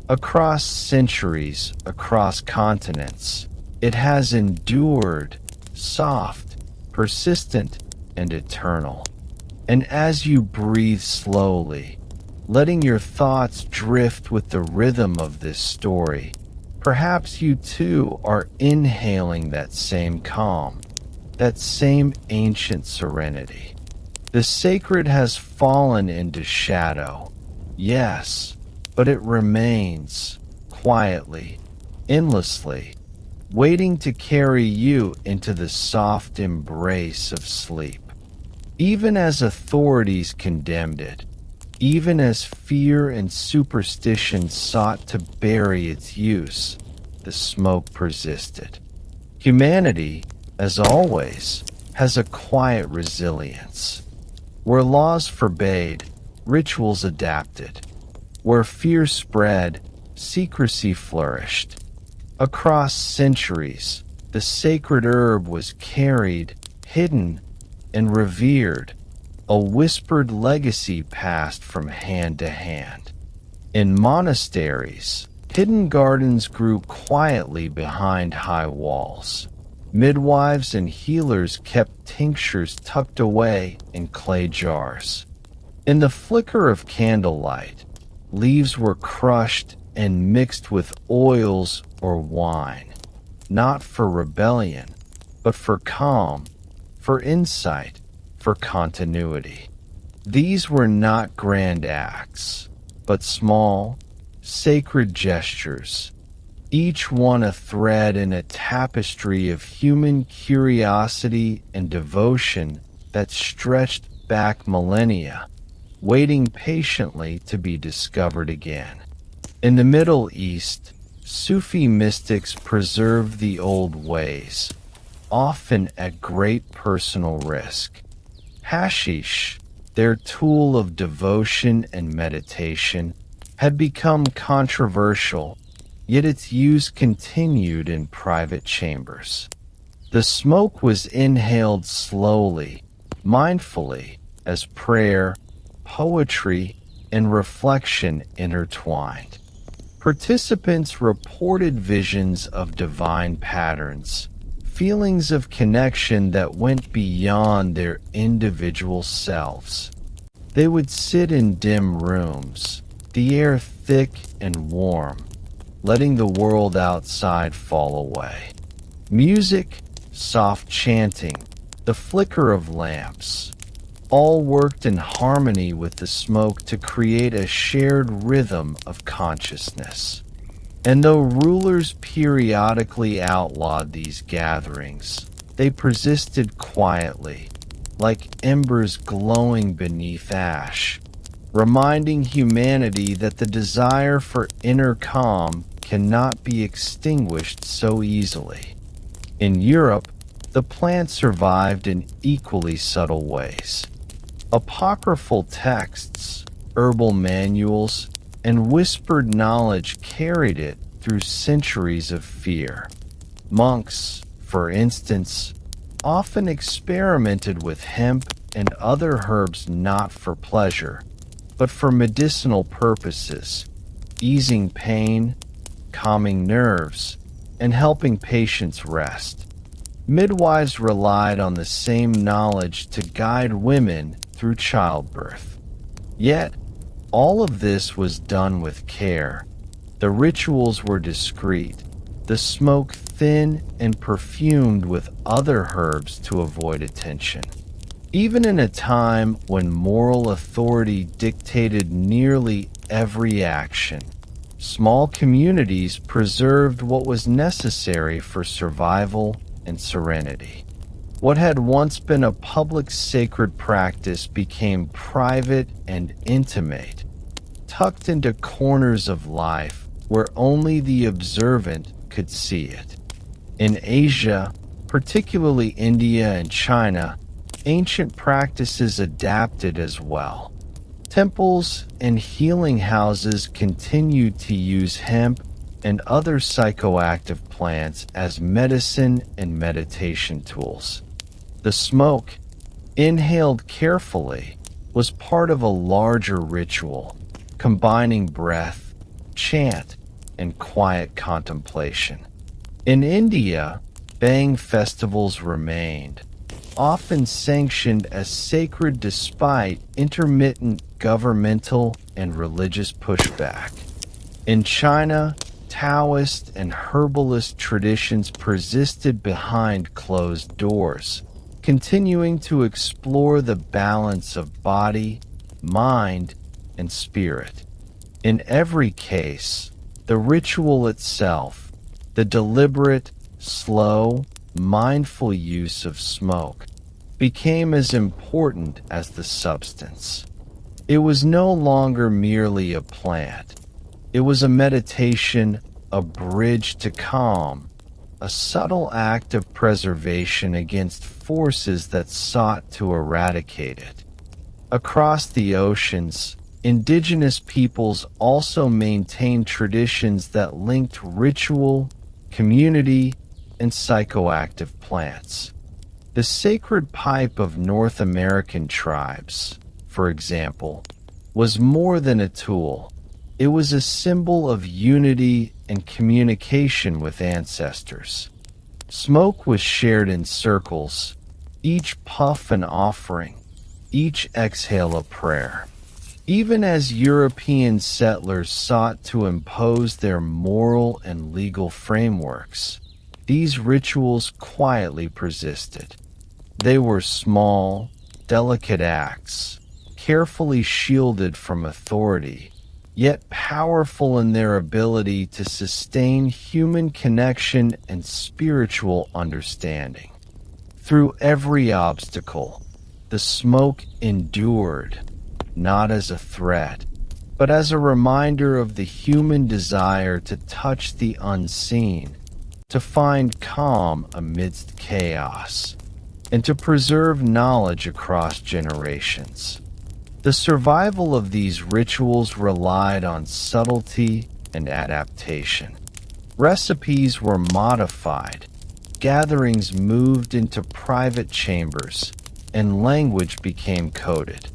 Across centuries, across continents, it has endured, soft, persistent, and eternal. And as you breathe slowly, letting your thoughts drift with the rhythm of this story, perhaps you too are inhaling that same calm, that same ancient serenity. The sacred has fallen into shadow, yes, but it remains, quietly, endlessly, waiting to carry you into the soft embrace of sleep. Even as authorities condemned it, even as fear and superstition sought to bury its use, the smoke persisted. Humanity, as always, has a quiet resilience. Where laws forbade, rituals adapted. Where fear spread, secrecy flourished. Across centuries, the sacred herb was carried, hidden, and revered, a whispered legacy passed from hand to hand. In monasteries, hidden gardens grew quietly behind high walls. Midwives and healers kept tinctures tucked away in clay jars. In the flicker of candlelight, leaves were crushed and mixed with oils or wine, not for rebellion, but for calm, for insight, for continuity. These were not grand acts, but small, sacred gestures, each one a thread in a tapestry of human curiosity and devotion that stretched back millennia, waiting patiently to be discovered again. In the Middle East, Sufi mystics preserved the old ways, often at great personal risk. Hashish, their tool of devotion and meditation, had become controversial, yet its use continued in private chambers. The smoke was inhaled slowly, mindfully, as prayer, poetry, and reflection intertwined. Participants reported visions of divine patterns, feelings of connection that went beyond their individual selves. They would sit in dim rooms, the air thick and warm, letting the world outside fall away. Music, soft chanting, the flicker of lamps, all worked in harmony with the smoke to create a shared rhythm of consciousness. And though rulers periodically outlawed these gatherings, they persisted quietly, like embers glowing beneath ash, reminding humanity that the desire for inner calm cannot be extinguished so easily. In Europe, the plant survived in equally subtle ways. Apocryphal texts, herbal manuals, and whispered knowledge carried it through centuries of fear. Monks, for instance, often experimented with hemp and other herbs not for pleasure, but for medicinal purposes, easing pain, calming nerves, and helping patients rest. Midwives relied on the same knowledge to guide women through childbirth. Yet, all of this was done with care. The rituals were discreet, the smoke thin and perfumed with other herbs to avoid attention. Even in a time when moral authority dictated nearly every action, small communities preserved what was necessary for survival and serenity. What had once been a public sacred practice became private and intimate, tucked into corners of life where only the observant could see it. In Asia, particularly India and China, ancient practices adapted as well. Temples and healing houses continued to use hemp and other psychoactive plants as medicine and meditation tools. The smoke, inhaled carefully, was part of a larger ritual, combining breath, chant, and quiet contemplation. In India, Bang festivals remained, often sanctioned as sacred despite intermittent governmental and religious pushback. In China, Taoist and herbalist traditions persisted behind closed doors, continuing to explore the balance of body, mind, and spirit. In every case, the ritual itself, the deliberate, slow, mindful use of smoke, became as important as the substance. It was no longer merely a plant. It was a meditation, a bridge to calm, a subtle act of preservation against forces that sought to eradicate it. Across the oceans, indigenous peoples also maintained traditions that linked ritual, community, and psychoactive plants. The sacred pipe of North American tribes, for example, was more than a tool. It was a symbol of unity and communication with ancestors. Smoke was shared in circles, each puff an offering, each exhale a prayer. Even as European settlers sought to impose their moral and legal frameworks, these rituals quietly persisted. They were small, delicate acts, carefully shielded from authority, yet powerful in their ability to sustain human connection and spiritual understanding. Through every obstacle, the smoke endured, not as a threat, but as a reminder of the human desire to touch the unseen, to find calm amidst chaos, and to preserve knowledge across generations. The survival of these rituals relied on subtlety and adaptation. Recipes were modified, gatherings moved into private chambers, and language became coded.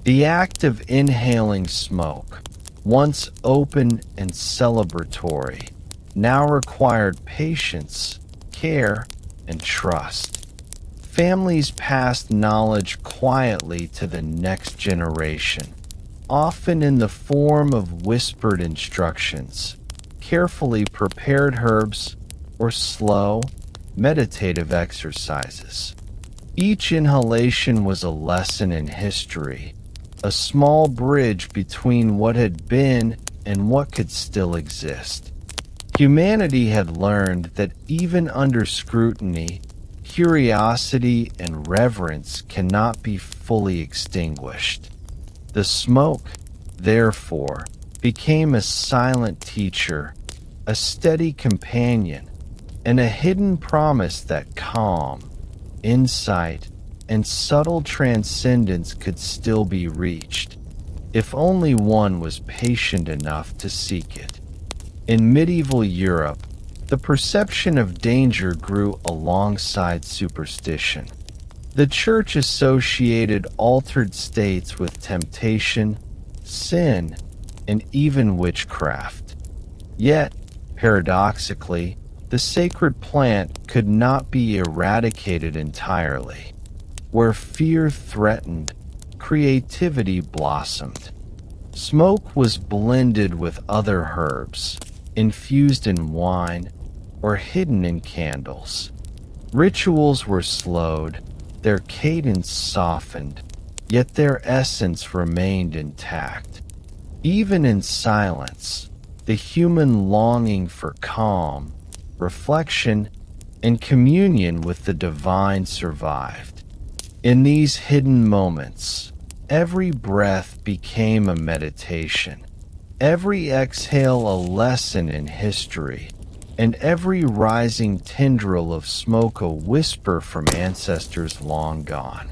The act of inhaling smoke, once open and celebratory, now required patience, care, and trust. Families passed knowledge quietly to the next generation, often in the form of whispered instructions, carefully prepared herbs, or slow, meditative exercises. Each inhalation was a lesson in history, a small bridge between what had been and what could still exist. Humanity had learned that even under scrutiny, curiosity and reverence cannot be fully extinguished. The smoke, therefore, became a silent teacher, a steady companion, and a hidden promise that calm, insight, and subtle transcendence could still be reached, if only one was patient enough to seek it. In medieval Europe, the perception of danger grew alongside superstition. The church associated altered states with temptation, sin, and even witchcraft. Yet, paradoxically, the sacred plant could not be eradicated entirely. Where fear threatened, creativity blossomed. Smoke was blended with other herbs, infused in wine, or hidden in candles. Rituals were slowed, their cadence softened, yet their essence remained intact. Even in silence, the human longing for calm, reflection, and communion with the divine survived. In these hidden moments, every breath became a meditation, every exhale a lesson in history, and every rising tendril of smoke a whisper from ancestors long gone.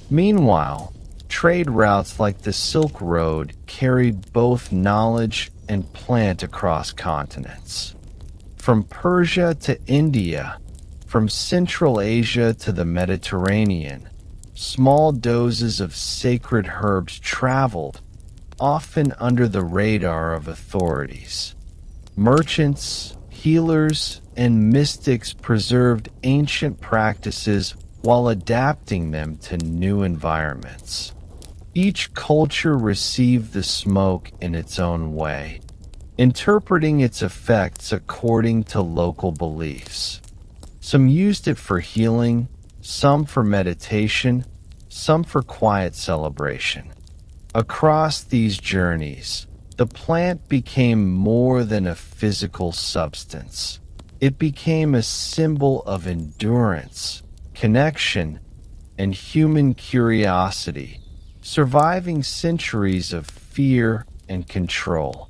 Meanwhile, trade routes like the Silk Road carried both knowledge and plant across continents. From Persia to India, from Central Asia to the Mediterranean, small doses of sacred herbs traveled, often under the radar of authorities. Merchants, healers, and mystics preserved ancient practices while adapting them to new environments. Each culture received the smoke in its own way, interpreting its effects according to local beliefs. Some used it for healing, some for meditation, some for quiet celebration. Across these journeys, the plant became more than a physical substance. It became a symbol of endurance, connection, and human curiosity, surviving centuries of fear and control.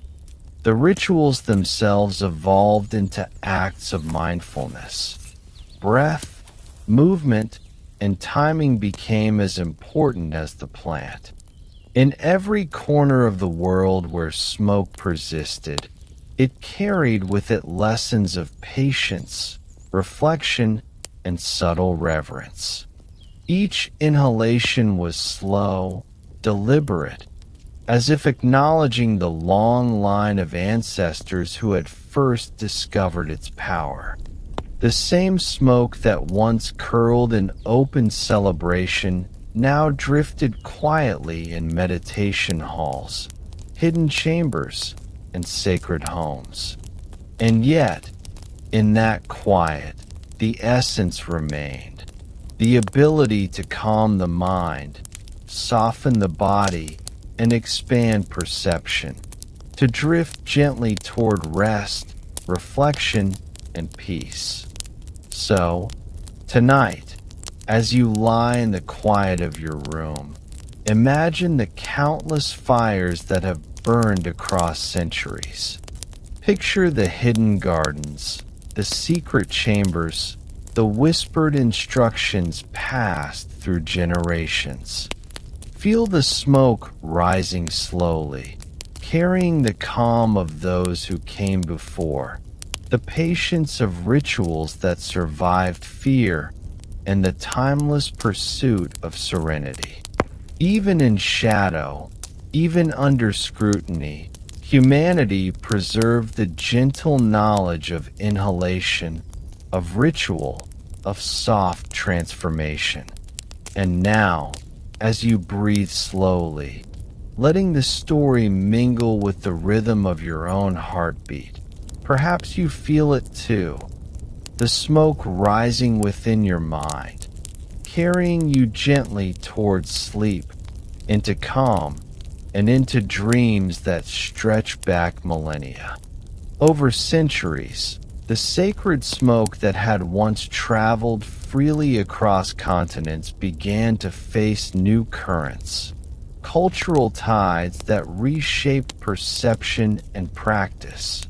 The rituals themselves evolved into acts of mindfulness. Breath, movement, and timing became as important as the plant. In every corner of the world where smoke persisted, it carried with it lessons of patience, reflection, and subtle reverence. Each inhalation was slow, deliberate, as if acknowledging the long line of ancestors who had first discovered its power. The same smoke that once curled in open celebration now drifted quietly in meditation halls, hidden chambers, and sacred homes. And yet, in that quiet, the essence remained. The ability to calm the mind, soften the body, and expand perception, to drift gently toward rest, reflection, and peace. So, tonight, as you lie in the quiet of your room, imagine the countless fires that have burned across centuries. Picture the hidden gardens, the secret chambers, the whispered instructions passed through generations. Feel the smoke rising slowly, carrying the calm of those who came before, the patience of rituals that survived fear, and the timeless pursuit of serenity. Even in shadow, even under scrutiny, humanity preserved the gentle knowledge of inhalation, of ritual, of soft transformation. And now, as you breathe slowly, letting the story mingle with the rhythm of your own heartbeat, perhaps you feel it too. The smoke rising within your mind, carrying you gently towards sleep, into calm, and into dreams that stretch back millennia. Over centuries, the sacred smoke that had once traveled freely across continents began to face new currents, cultural tides that reshaped perception and practice.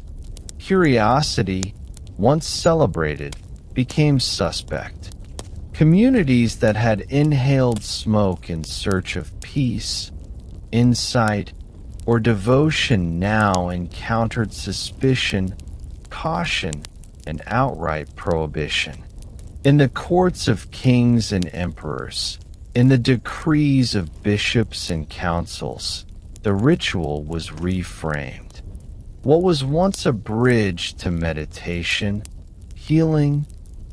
Curiosity, once celebrated, became suspect. Communities that had inhaled smoke in search of peace, insight, or devotion now encountered suspicion, caution, and outright prohibition. In the courts of kings and emperors, in the decrees of bishops and councils, the ritual was reframed. What was once a bridge to meditation, healing,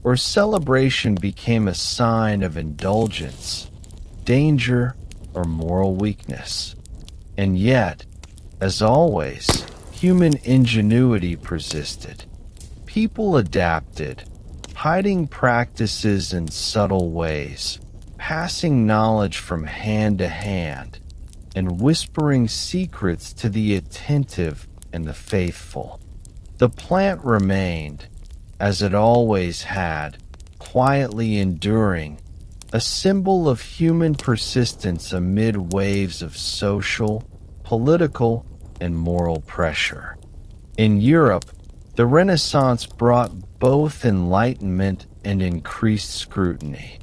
or celebration became a sign of indulgence, danger, or moral weakness. And yet, as always, human ingenuity persisted. People adapted, hiding practices in subtle ways, passing knowledge from hand to hand, and whispering secrets to the attentive and the faithful. The plant remained, as it always had, quietly enduring, a symbol of human persistence amid waves of social, political, and moral pressure. In Europe, the Renaissance brought both enlightenment and increased scrutiny.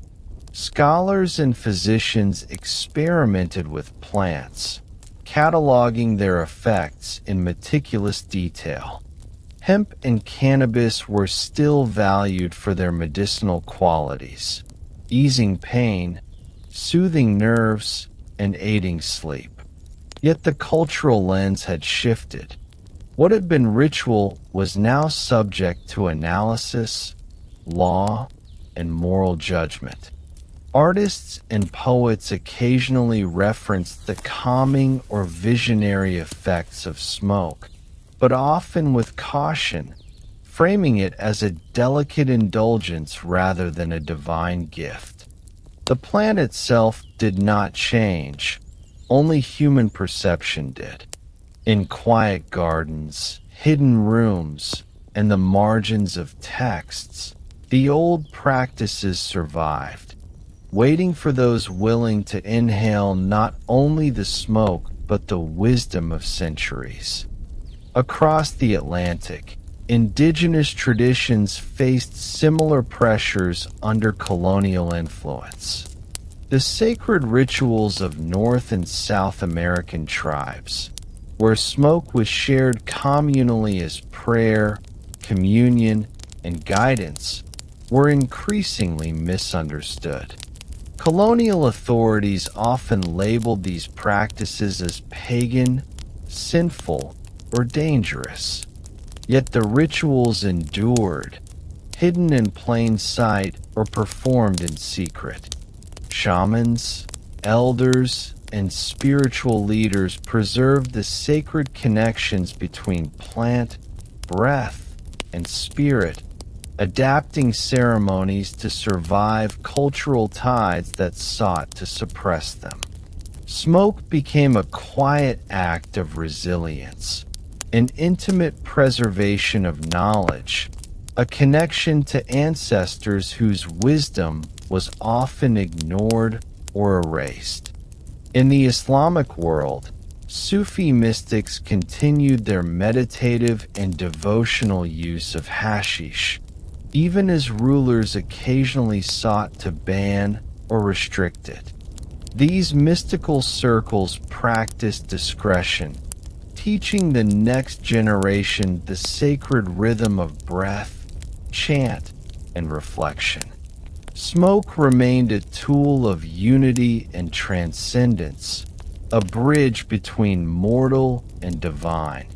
Scholars and physicians experimented with plants, cataloging their effects in meticulous detail. Hemp and cannabis were still valued for their medicinal qualities, easing pain, soothing nerves, and aiding sleep. Yet the cultural lens had shifted. What had been ritual was now subject to analysis, law, and moral judgment. Artists and poets occasionally referenced the calming or visionary effects of smoke, but often with caution, framing it as a delicate indulgence rather than a divine gift. The plant itself did not change, only human perception did. In quiet gardens, hidden rooms, and the margins of texts, the old practices survived, waiting for those willing to inhale not only the smoke but the wisdom of centuries. Across the Atlantic, indigenous traditions faced similar pressures under colonial influence. The sacred rituals of North and South American tribes, where smoke was shared communally as prayer, communion, and guidance, were increasingly misunderstood. Colonial authorities often labeled these practices as pagan, sinful, or dangerous. Yet the rituals endured, hidden in plain sight or performed in secret. Shamans, elders, and spiritual leaders preserved the sacred connections between plant, breath, and spirit, adapting ceremonies to survive cultural tides that sought to suppress them. Smoke became a quiet act of resilience, an intimate preservation of knowledge, a connection to ancestors whose wisdom was often ignored or erased. In the Islamic world, Sufi mystics continued their meditative and devotional use of hashish, even as rulers occasionally sought to ban or restrict it. These mystical circles practiced discretion, teaching the next generation the sacred rhythm of breath, chant, and reflection. Smoke remained a tool of unity and transcendence, a bridge between mortal and divine,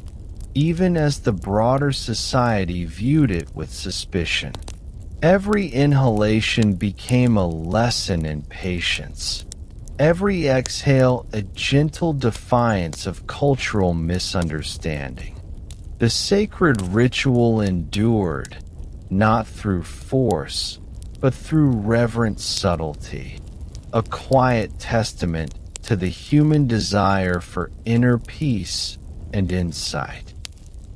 even as the broader society viewed it with suspicion. Every inhalation became a lesson in patience, every exhale a gentle defiance of cultural misunderstanding. The sacred ritual endured, not through force, but through reverent subtlety, a quiet testament to the human desire for inner peace and insight.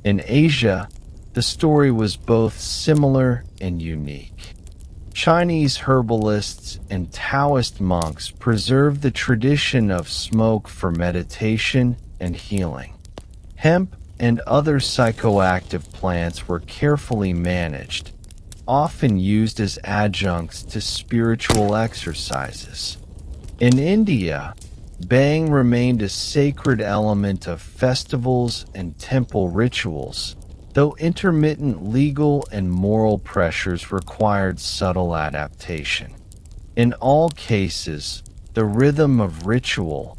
In Asia, the story was both similar and unique. Chinese herbalists and Taoist monks preserved the tradition of smoke for meditation and healing. Hemp and other psychoactive plants were carefully managed, often used as adjuncts to spiritual exercises. In India, Bhang remained a sacred element of festivals and temple rituals, though intermittent legal and moral pressures required subtle adaptation. In all cases, the rhythm of ritual,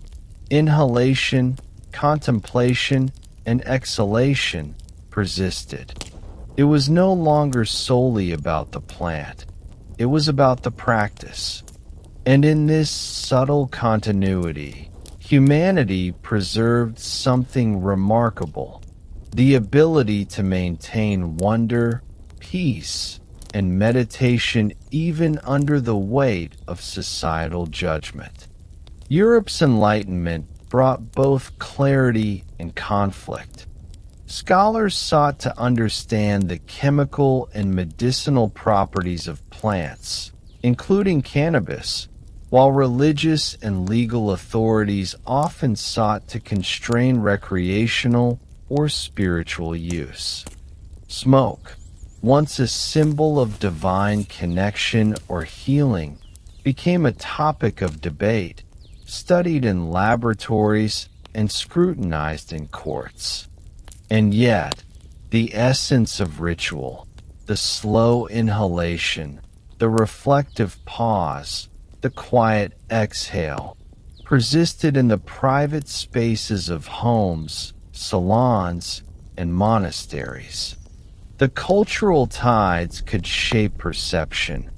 inhalation, contemplation, and exhalation persisted. It was no longer solely about the plant, it was about the practice. And in this subtle continuity, humanity preserved something remarkable: the ability to maintain wonder, peace, and meditation even under the weight of societal judgment. Europe's Enlightenment brought both clarity and conflict. Scholars sought to understand the chemical and medicinal properties of plants, including cannabis, while religious and legal authorities often sought to constrain recreational or spiritual use. Smoke, once a symbol of divine connection or healing, became a topic of debate, studied in laboratories and scrutinized in courts. And yet, the essence of ritual, the slow inhalation, the reflective pause, the quiet exhale, persisted in the private spaces of homes, salons, and monasteries. The cultural tides could shape perception,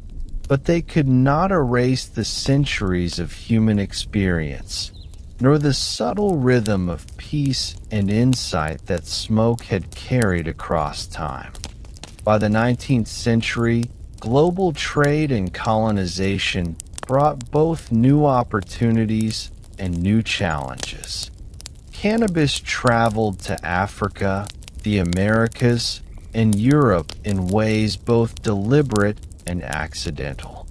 but they could not erase the centuries of human experience, nor the subtle rhythm of peace and insight that smoke had carried across time. By the 19th century, global trade and colonization brought both new opportunities and new challenges. Cannabis traveled to Africa, the Americas, and Europe in ways both deliberate and accidental.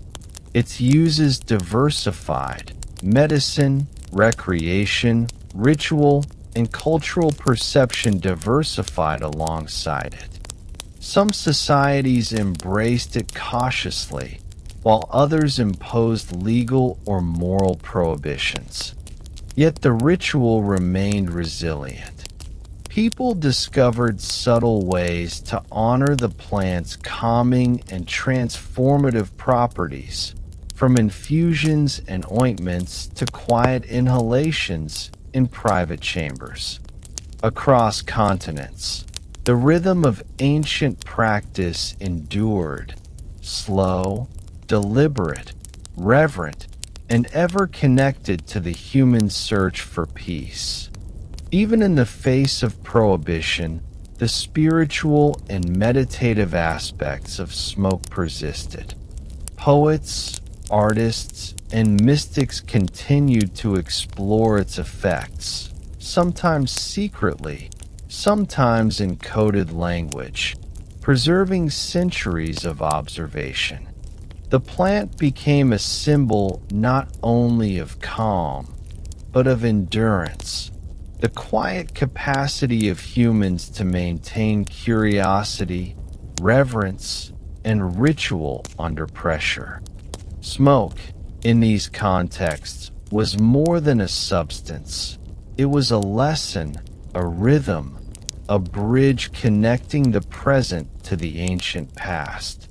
Its uses diversified: medicine, recreation, ritual, and cultural perception diversified alongside it. Some societies embraced it cautiously, while others imposed legal or moral prohibitions. Yet the ritual remained resilient. People discovered subtle ways to honor the plant's calming and transformative properties, from infusions and ointments to quiet inhalations in private chambers. Across continents, the rhythm of ancient practice endured, slow, deliberate, reverent, and ever connected to the human search for peace. Even in the face of prohibition, the spiritual and meditative aspects of smoke persisted. Poets, artists, and mystics continued to explore its effects, sometimes secretly, sometimes in coded language, preserving centuries of observation. The plant became a symbol not only of calm, but of endurance, the quiet capacity of humans to maintain curiosity, reverence, and ritual under pressure. Smoke, in these contexts, was more than a substance. It was a lesson, a rhythm, a bridge connecting the present to the ancient past.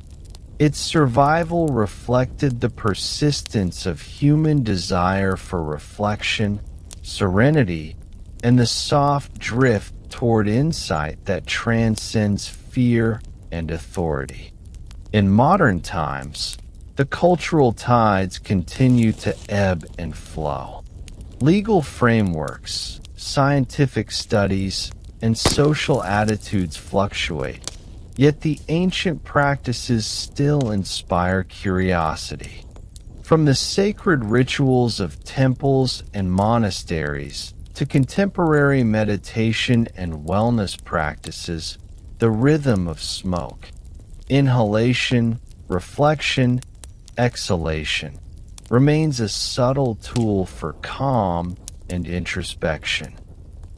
Its survival reflected the persistence of human desire for reflection, serenity, and the soft drift toward insight that transcends fear and authority. In modern times, the cultural tides continue to ebb and flow. Legal frameworks, scientific studies, and social attitudes fluctuate, yet the ancient practices still inspire curiosity. From the sacred rituals of temples and monasteries to contemporary meditation and wellness practices, the rhythm of smoke, inhalation, reflection, exhalation, remains a subtle tool for calm and introspection.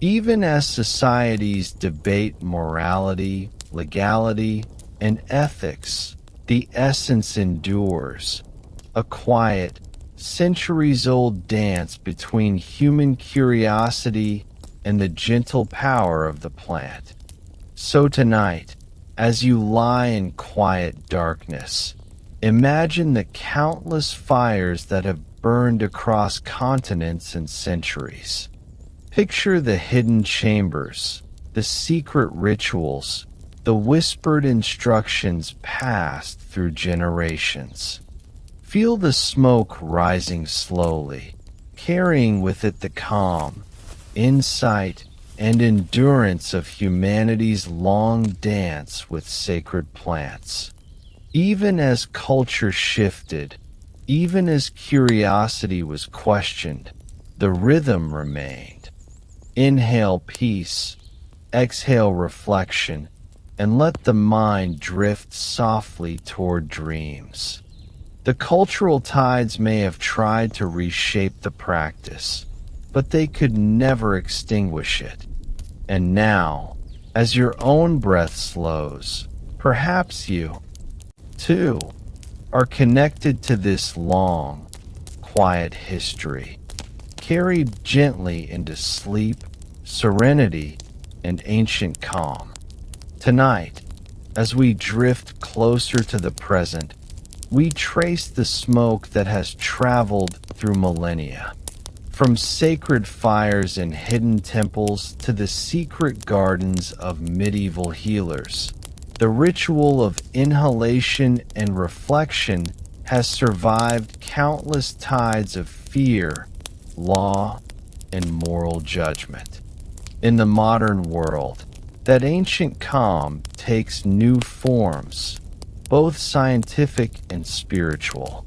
Even as societies debate morality, legality, and ethics, the essence endures, a quiet, centuries-old dance between human curiosity and the gentle power of the plant. So tonight, as you lie in quiet darkness, imagine the countless fires that have burned across continents and centuries. Picture the hidden chambers, the secret rituals, the whispered instructions passed through generations. Feel the smoke rising slowly, carrying with it the calm, insight, and endurance of humanity's long dance with sacred plants. Even as culture shifted, even as curiosity was questioned, the rhythm remained. Inhale peace, exhale reflection, and let the mind drift softly toward dreams. The cultural tides may have tried to reshape the practice, but they could never extinguish it. And now, as your own breath slows, perhaps you, too, are connected to this long, quiet history, carried gently into sleep, serenity, and ancient calm. Tonight, as we drift closer to the present, we trace the smoke that has traveled through millennia. From sacred fires in hidden temples to the secret gardens of medieval healers, the ritual of inhalation and reflection has survived countless tides of fear, law, and moral judgment. In the modern world, that ancient calm takes new forms, both scientific and spiritual.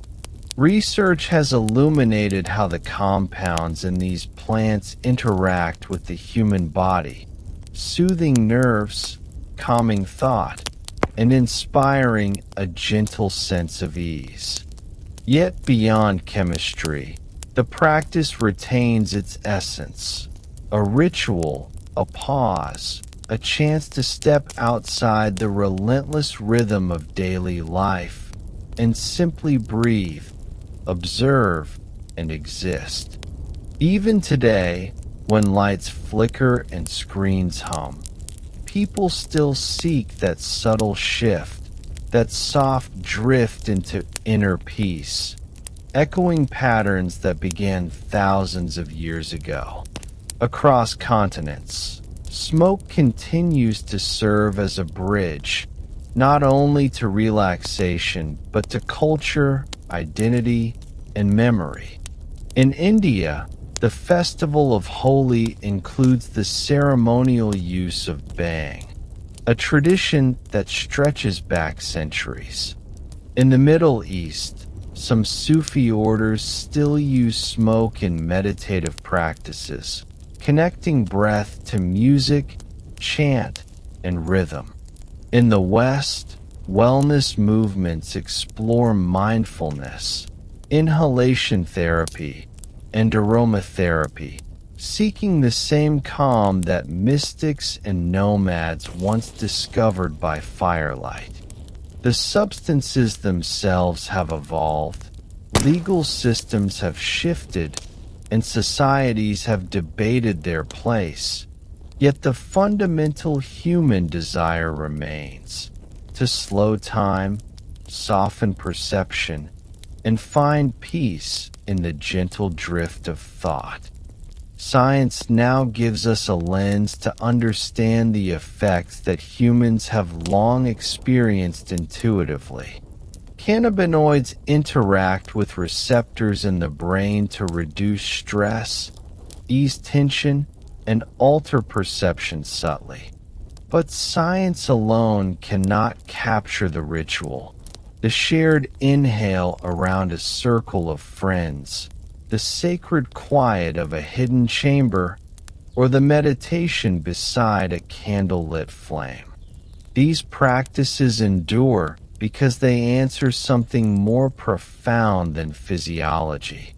Research has illuminated how the compounds in these plants interact with the human body, soothing nerves, calming thought, and inspiring a gentle sense of ease. Yet beyond chemistry, the practice retains its essence, a ritual, a pause, a chance to step outside the relentless rhythm of daily life and simply breathe, observe, and exist. Even today, when lights flicker and screens hum, people still seek that subtle shift, that soft drift into inner peace, echoing patterns that began thousands of years ago. Across continents, smoke continues to serve as a bridge, not only to relaxation, but to culture, identity, and memory. In India, the festival of Holi includes the ceremonial use of bhang, a tradition that stretches back centuries. In the Middle East, some Sufi orders still use smoke in meditative practices, connecting breath to music, chant, and rhythm. In the West, wellness movements explore mindfulness, inhalation therapy, and aromatherapy, seeking the same calm that mystics and nomads once discovered by firelight. The substances themselves have evolved, legal systems have shifted, and societies have debated their place, yet the fundamental human desire remains: to slow time, soften perception, and find peace in the gentle drift of thought. Science now gives us a lens to understand the effects that humans have long experienced intuitively. Cannabinoids interact with receptors in the brain to reduce stress, ease tension, and alter perception subtly. But science alone cannot capture the ritual, the shared inhale around a circle of friends, the sacred quiet of a hidden chamber, or the meditation beside a candlelit flame. These practices endure because they answer something more profound than physiology.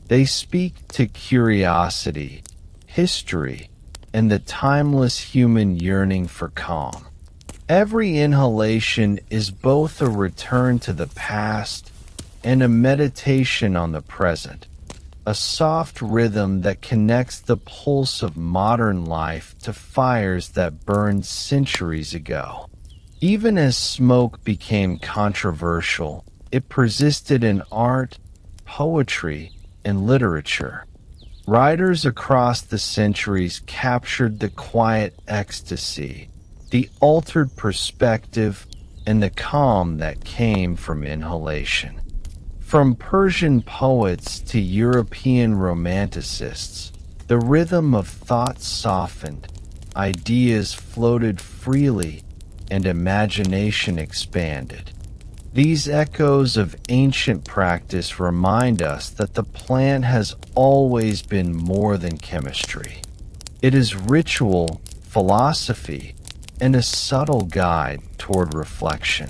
They speak to curiosity, history, and the timeless human yearning for calm. Every inhalation is both a return to the past and a meditation on the present, a soft rhythm that connects the pulse of modern life to fires that burned centuries ago. Even as smoke became controversial, it persisted in art, poetry, and literature. Writers across the centuries captured the quiet ecstasy, the altered perspective, and the calm that came from inhalation. From Persian poets to European romanticists, the rhythm of thought softened, ideas floated freely, and imagination expanded. These echoes of ancient practice remind us that the plant has always been more than chemistry. It is ritual, philosophy, and a subtle guide toward reflection.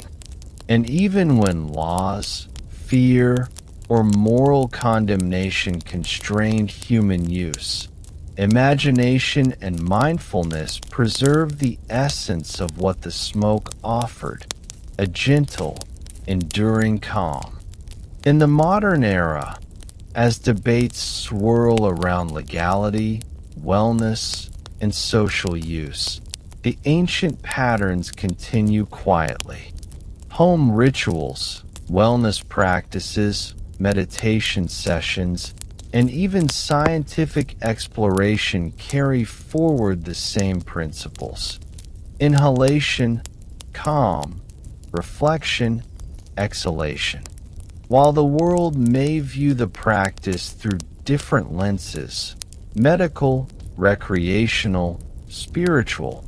And even when laws, fear, or moral condemnation constrained human use, imagination and mindfulness preserve the essence of what the smoke offered, a gentle, enduring calm. In the modern era, as debates swirl around legality, wellness, and social use, the ancient patterns continue quietly. Home rituals, wellness practices, meditation sessions, and even scientific exploration carry forward the same principles: inhalation, calm, reflection, exhalation. While the world may view the practice through different lenses, medical, recreational, spiritual,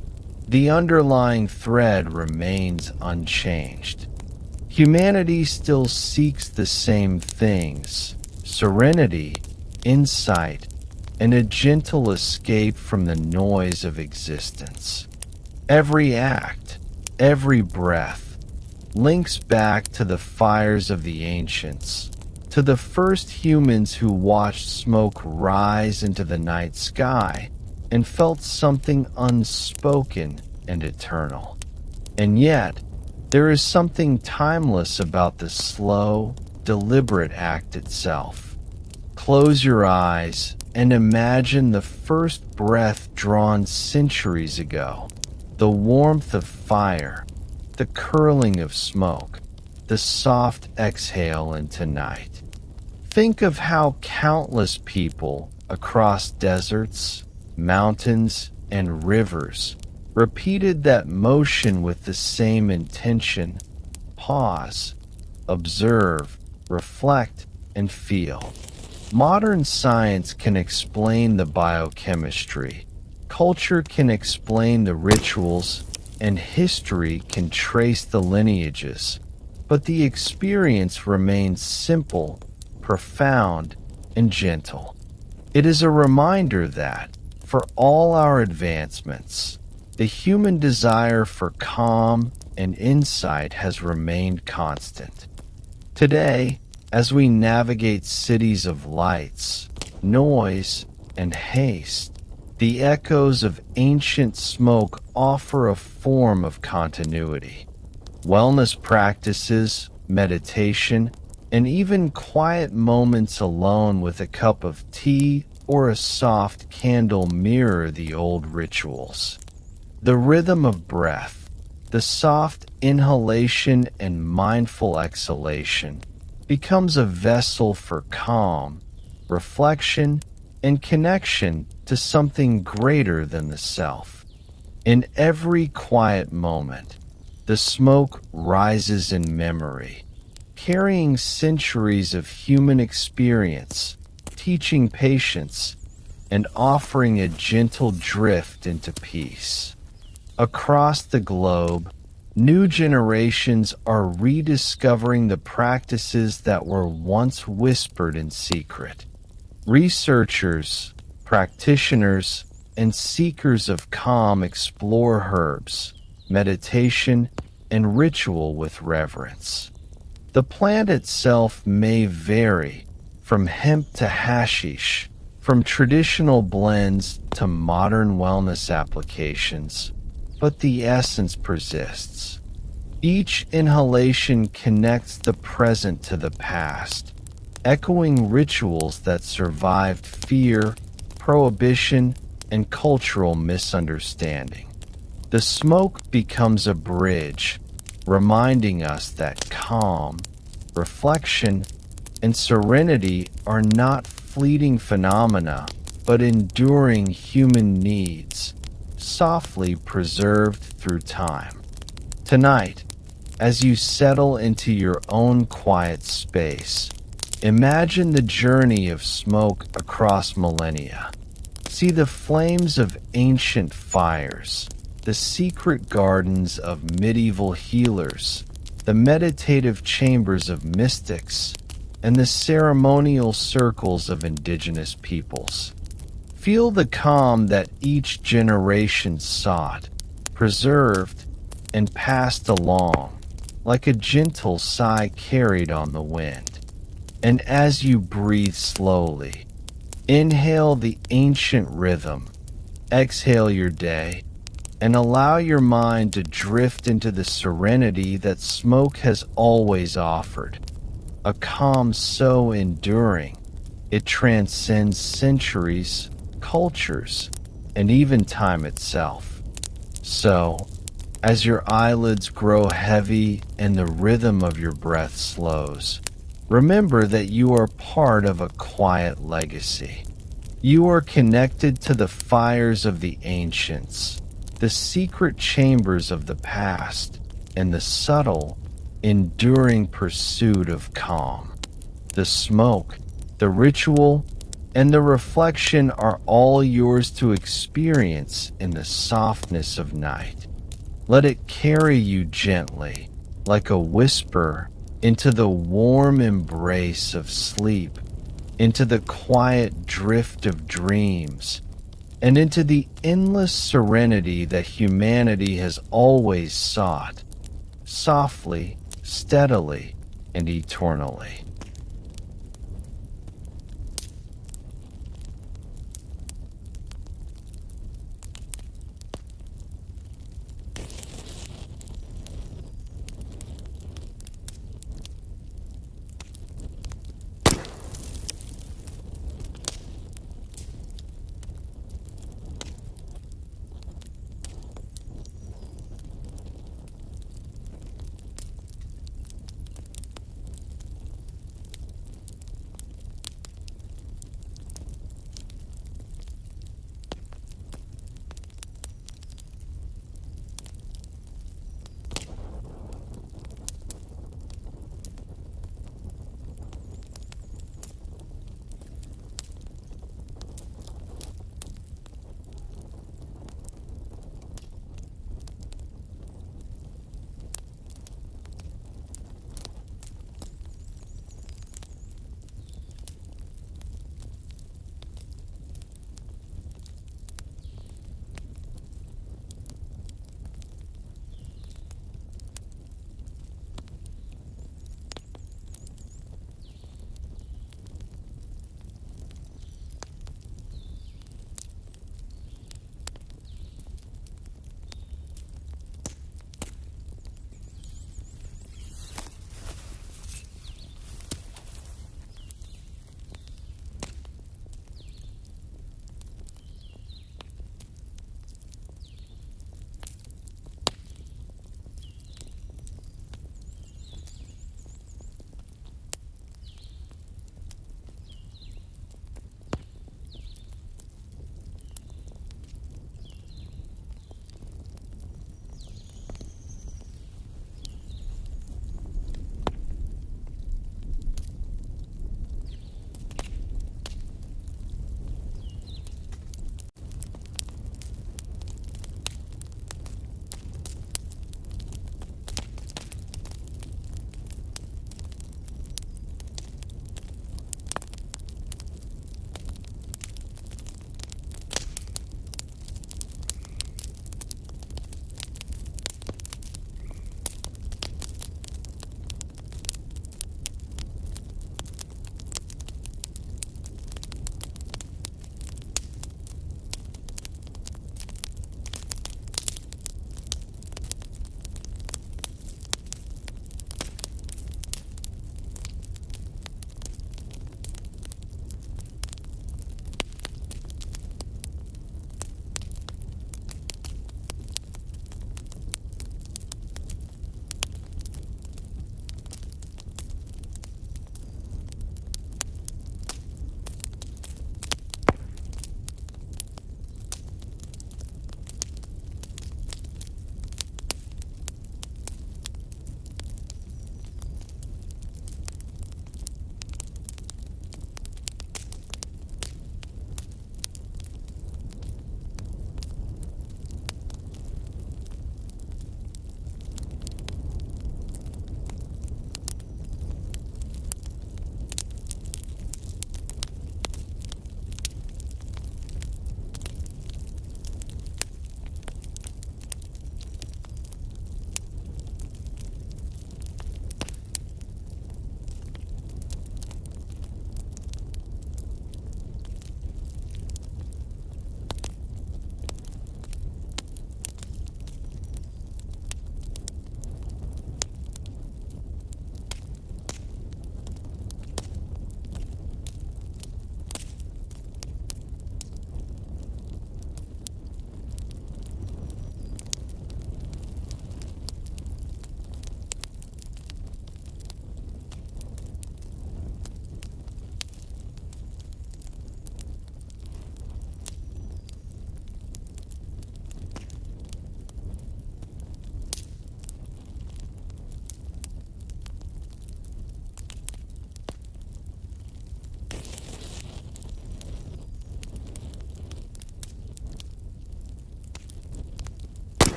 the underlying thread remains unchanged. Humanity still seeks the same things: serenity, insight, and a gentle escape from the noise of existence. Every act, every breath, links back to the fires of the ancients, to the first humans who watched smoke rise into the night sky and felt something unspoken and eternal. And yet, there is something timeless about the slow, deliberate act itself. Close your eyes and imagine the first breath drawn centuries ago, the warmth of fire, the curling of smoke, the soft exhale into night. Think of how countless people across deserts, mountains, and rivers repeated that motion with the same intention: pause, observe, reflect, and feel. Modern science can explain the biochemistry, culture can explain the rituals, and history can trace the lineages, but the experience remains simple, profound, and gentle. It is a reminder that, for all our advancements, the human desire for calm and insight has remained constant. Today, as we navigate cities of lights, noise, and haste, the echoes of ancient smoke offer a form of continuity. Wellness practices, meditation, and even quiet moments alone with a cup of tea or a soft candle mirror the old rituals. The rhythm of breath, the soft inhalation and mindful exhalation, becomes a vessel for calm, reflection, and connection to something greater than the self. In every quiet moment, the smoke rises in memory, carrying centuries of human experience, teaching patience, and offering a gentle drift into peace. Across the globe, new generations are rediscovering the practices that were once whispered in secret. Researchers, practitioners, and seekers of calm explore herbs, meditation, and ritual with reverence. The plant itself may vary, from hemp to hashish, from traditional blends to modern wellness applications, but the essence persists. Each inhalation connects the present to the past, echoing rituals that survived fear, prohibition, and cultural misunderstanding. The smoke becomes a bridge, reminding us that calm, reflection, and serenity are not fleeting phenomena, but enduring human needs, softly preserved through time. Tonight, as you settle into your own quiet space, imagine the journey of smoke across millennia. See the flames of ancient fires, the secret gardens of medieval healers, the meditative chambers of mystics, and the ceremonial circles of indigenous peoples. Feel the calm that each generation sought, preserved, and passed along, like a gentle sigh carried on the wind. And as you breathe slowly, inhale the ancient rhythm, exhale your day, and allow your mind to drift into the serenity that smoke has always offered. A calm so enduring, it transcends centuries, cultures, and even time itself. So, as your eyelids grow heavy and the rhythm of your breath slows, remember that you are part of a quiet legacy. You are connected to the fires of the ancients, the secret chambers of the past, and the subtle, enduring pursuit of calm. The smoke, the ritual, and the reflection are all yours to experience in the softness of night. Let it carry you gently, like a whisper, into the warm embrace of sleep, into the quiet drift of dreams, and into the endless serenity that humanity has always sought, softly, steadily, and eternally.